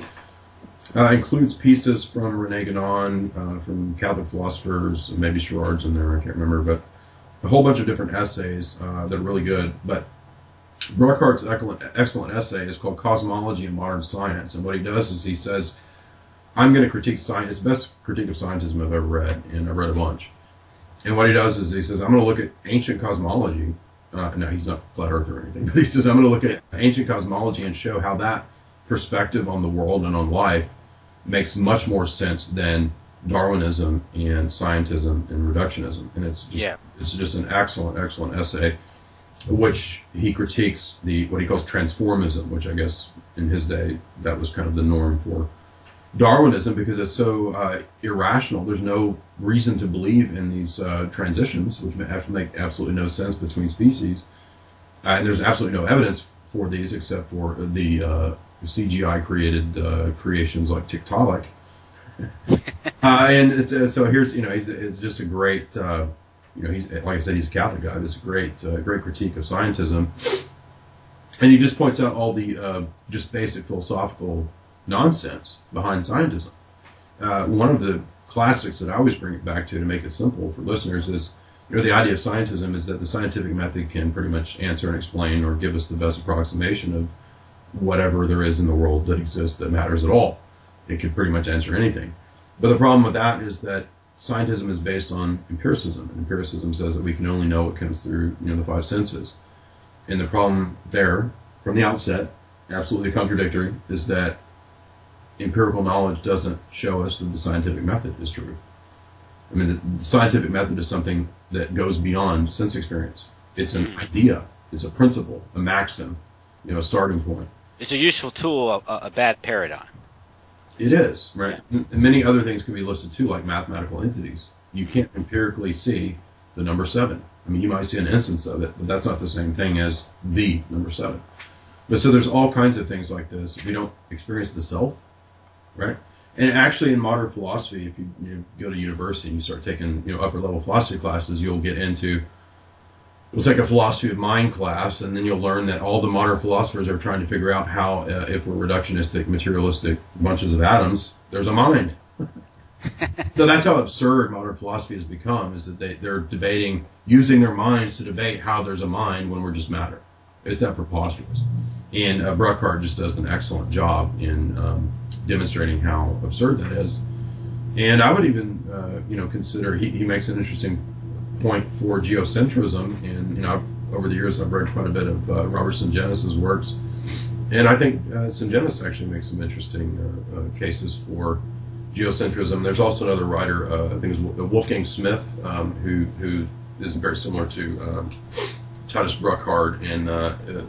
Speaker 2: includes pieces from René Guénon, from Catholic philosophers, maybe Sherrard's in there, I can't remember, but a whole bunch of different essays that are really good. But Brockhart's excellent essay is called Cosmology and Modern Science, and what he does is he says, I'm going to critique science. It's the best critique of scientism I've ever read, and I've read a bunch. And what he does is he says, I'm going to look at ancient cosmology. No, he's not flat earth or anything, but he says, I'm going to look at ancient cosmology and show how that perspective on the world and on life makes much more sense than Darwinism and scientism and reductionism. And it's just an excellent essay, which he critiques what he calls transformism, which I guess in his day that was kind of the norm for Darwinism, because it's so irrational. There's no reason to believe in these transitions, which make absolutely no sense between species. And there's absolutely no evidence for these except for the CGI created creations like Tiktaalik. And it's, so here's, he's just a great, he's, like I said, he's a Catholic guy. It's a great critique of scientism. And he just points out all the just basic philosophical nonsense behind scientism. One of the classics that I always bring it back to make it simple for listeners is, the idea of scientism is that the scientific method can pretty much answer and explain or give us the best approximation of whatever there is in the world that exists that matters at all. It could pretty much answer anything. But the problem with that is that scientism is based on empiricism. And empiricism says that we can only know what comes through the five senses. And the problem there, from the outset, absolutely contradictory, is that empirical knowledge doesn't show us that the scientific method is true. I mean, the scientific method is something that goes beyond sense experience. It's an idea, it's a principle, a maxim, a starting point.
Speaker 1: It's a useful tool, a bad paradigm.
Speaker 2: It is, right? Yeah. And many other things can be listed too, like mathematical entities. You can't empirically see the number 7. I mean, you might see an instance of it, but that's not the same thing as the number 7. But so there's all kinds of things like this. We don't experience the self, right? And actually, in modern philosophy, if you go to university and you start taking upper level philosophy classes, you'll get into, you'll take a philosophy of mind class, and then you'll learn that all the modern philosophers are trying to figure out how, if we're reductionistic, materialistic bunches of atoms, there's a mind. So that's how absurd modern philosophy has become, is that they're debating, using their minds to debate how there's a mind when we're just matter. It's that preposterous. And Bruckhardt just does an excellent job in demonstrating how absurd that is. And I would even, consider, he makes an interesting point for geocentrism. And, over the years, I've read quite a bit of Robert Sungenis's works. And I think Sungenis actually makes some interesting cases for geocentrism. There's also another writer, I think it's Wolfgang Smith, who is very similar to Titus Bruckhardt, and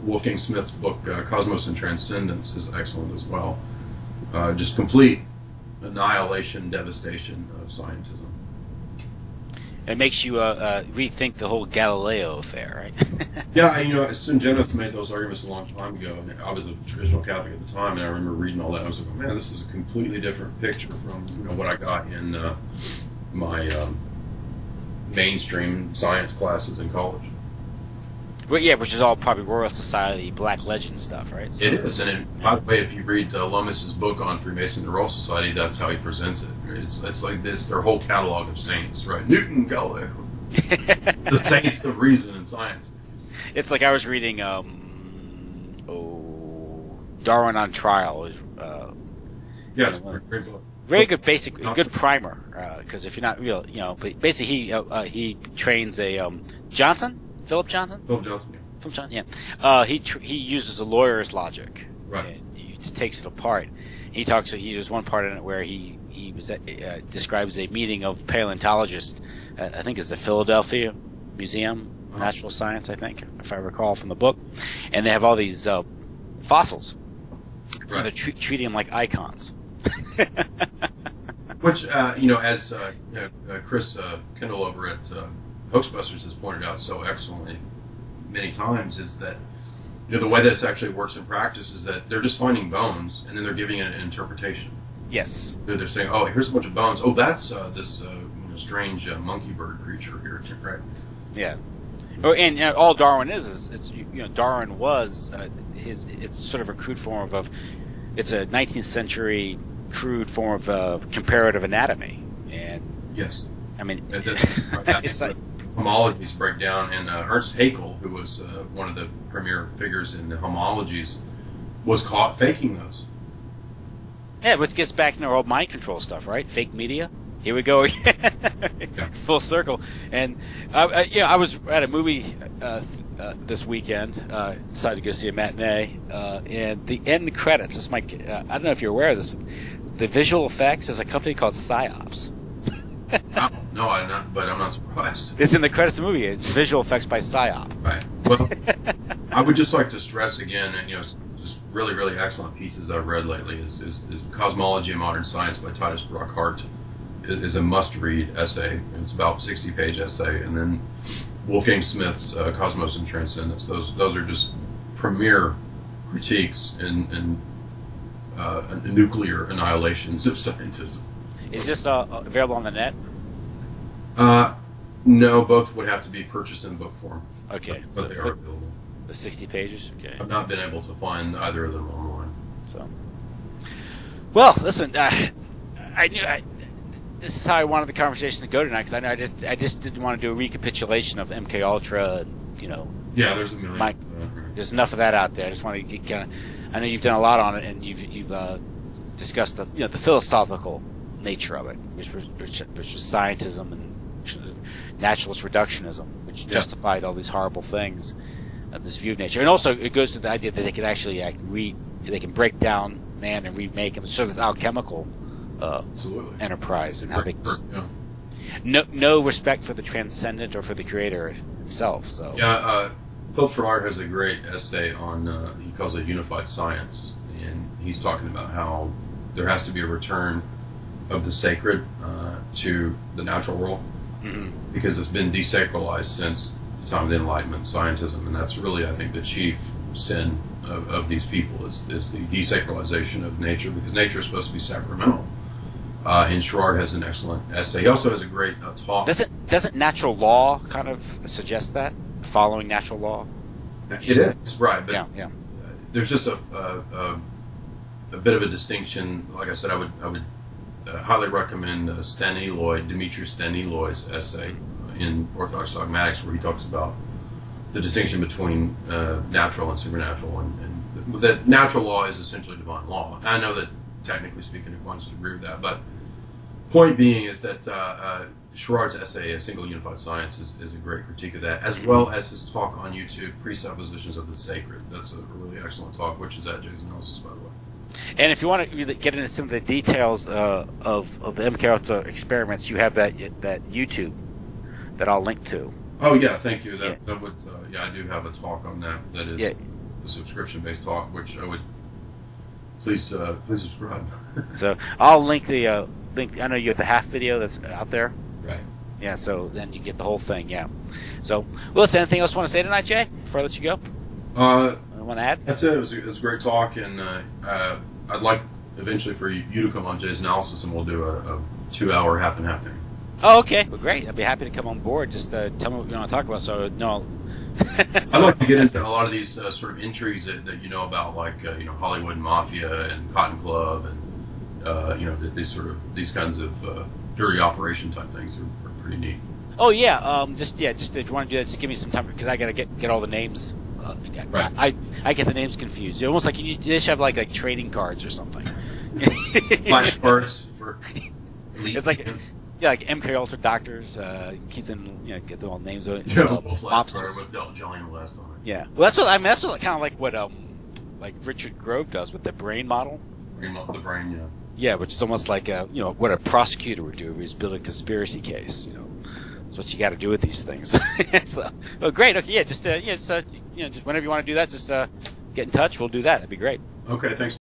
Speaker 2: Wolfgang Smith's book Cosmos and Transcendence is excellent as well. Just complete annihilation, devastation of scientism.
Speaker 1: It makes you rethink the whole Galileo affair, right? Yeah,
Speaker 2: Sungenis made those arguments a long time ago, and I was a traditional Catholic at the time, and I remember reading all that. I was like, man, this is a completely different picture from what I got in my mainstream science classes in college.
Speaker 1: Well, yeah, which is all probably Royal Society, Black Legend stuff, right? So,
Speaker 2: it is, and by the way, if you read Lomas's book on Freemasonry and the Royal Society, that's how he presents it. It's like this, their whole catalog of saints, right? Newton, Galileo, the saints of reason and science.
Speaker 1: It's like I was reading, Darwin on Trial.
Speaker 2: Yeah, it's a great book.
Speaker 1: Very good basic, good primer, because if you're not real, but basically he trains a Philip Johnson?
Speaker 2: Philip Johnson, yeah.
Speaker 1: Philip Johnson, yeah. He uses a lawyer's logic.
Speaker 2: Right.
Speaker 1: And he just takes it apart. There's one part in it where he describes a meeting of paleontologists, I think it's the Philadelphia Museum of Natural Science, I think, if I recall from the book. And they have all these fossils. Right. And they're treating them like icons.
Speaker 2: Which, as Chris Kendall over at Hoaxbusters has pointed out so excellently many times, is that the way that it actually works in practice is that they're just finding bones and then they're giving it an interpretation.
Speaker 1: Yes.
Speaker 2: They're saying, oh, here's a bunch of bones. Oh, that's this strange monkey bird creature here, right?
Speaker 1: Yeah. Oh, and all Darwin is it's Darwin was it's sort of a crude form of it's a 19th century crude form of comparative anatomy, and
Speaker 2: yes,
Speaker 1: I mean
Speaker 2: it's like homologies break down, and Ernst Haeckel, who was one of the premier figures in the homologies, was caught faking those.
Speaker 1: Yeah, which gets back into our old mind control stuff, right? Fake media. Here we go, full circle. And I was at a movie this weekend. Decided to go see a matinee, and the end credits. This might I don't know if you're aware of this. The visual effects is a company called Psyops.
Speaker 2: No, I'm not, but I'm not surprised.
Speaker 1: It's in the credits of the movie. It's visual effects by Psyop.
Speaker 2: Right. Well, I would just like to stress again, and just really, really excellent pieces I've read lately is Cosmology and Modern Science by Titus Brockhart. It is a must-read essay. It's about 60-page essay, and then Wolfgang Smith's Cosmos and Transcendence. Those are just premier critiques and nuclear annihilations of scientism.
Speaker 1: Is this available on the net?
Speaker 2: No, both would have to be purchased in book form.
Speaker 1: Okay,
Speaker 2: but they are available.
Speaker 1: The 60 pages. Okay.
Speaker 2: I've not been able to find either of them online.
Speaker 1: So, well, listen, I knew this is how I wanted the conversation to go tonight, because I know I just didn't want to do a recapitulation of MK Ultra,
Speaker 2: Yeah, there's a million.
Speaker 1: There's enough of that out there. I just want to get kind of. I know you've done a lot on it, and you've discussed the philosophical nature of it, which was scientism and naturalist reductionism, which justified all these horrible things, this view of nature, and also it goes to the idea that they can actually they can break down man and remake him. So this alchemical enterprise, and how they no respect for the transcendent or for the creator himself. So
Speaker 2: Philip Schreier has a great essay on he calls it unified science, and he's talking about how there has to be a return of the sacred to the natural world, because it's been desacralized since the time of the Enlightenment, scientism, and that's really, I think, the chief sin of these people is the desacralization of nature, because nature is supposed to be sacramental. And Schreier has an excellent essay. He also has a great talk.
Speaker 1: Doesn't natural law kind of suggest that, following natural law?
Speaker 2: It is, right, but
Speaker 1: yeah.
Speaker 2: There's just a bit of a distinction. Like I said, I would highly recommend Demetrius Staniloy's essay in Orthodox Dogmatics, where he talks about the distinction between natural and supernatural, and that natural law is essentially divine law. I know that technically speaking, who wants to agree with that, but point being is that Schreier's essay, A Single Unified Science, is a great critique of that, as well as his talk on YouTube, Presuppositions of the Sacred. That's a really excellent talk, which is at Jay's Analysis, by the way.
Speaker 1: And if you want to get into some of the details of the MK Ultra experiments, you have that YouTube that I'll link to.
Speaker 2: Oh yeah, thank you. That would I do have a talk on that. That is the subscription-based talk, which I would please subscribe. So
Speaker 1: I'll link the link. I know you have the half video that's out there.
Speaker 2: Right.
Speaker 1: Yeah. So then you get the whole thing. Yeah. So, listen. Anything else you want to say tonight, Jay? Before I let you go. Want to add?
Speaker 2: That's it. It was a great talk, and I'd like eventually for you to come on Jay's Analysis, and we'll do a 2-hour half and half thing.
Speaker 1: Oh, okay. Well, great. I'd be happy to come on board. Just tell me what you want to talk about, so no.
Speaker 2: I'd like to get into a lot of these sort of intrigues that you know about, like Hollywood Mafia and Cotton Club, and these kinds of dirty operation type things are pretty neat.
Speaker 1: Oh yeah. Just if you want to do that, just give me some time, because I gotta get all the names.
Speaker 2: Right.
Speaker 1: I get the names confused. It's almost like they should have like trading cards or something.
Speaker 2: Flashcards for elite.
Speaker 1: It's like like MK Ultra doctors. Keep them, get them all names.
Speaker 2: You have a little flashcard with Johnny West on it.
Speaker 1: Yeah. Well, that's what kind of like what like Richard Grove does with the brain model.
Speaker 2: The brain, yeah.
Speaker 1: Yeah, which is almost like what a prosecutor would do if he's building a conspiracy case. That's what you got to do with these things. So, well, great. Okay, just whenever you want to do that, just get in touch. We'll do that. That'd be great.
Speaker 2: Okay, thanks.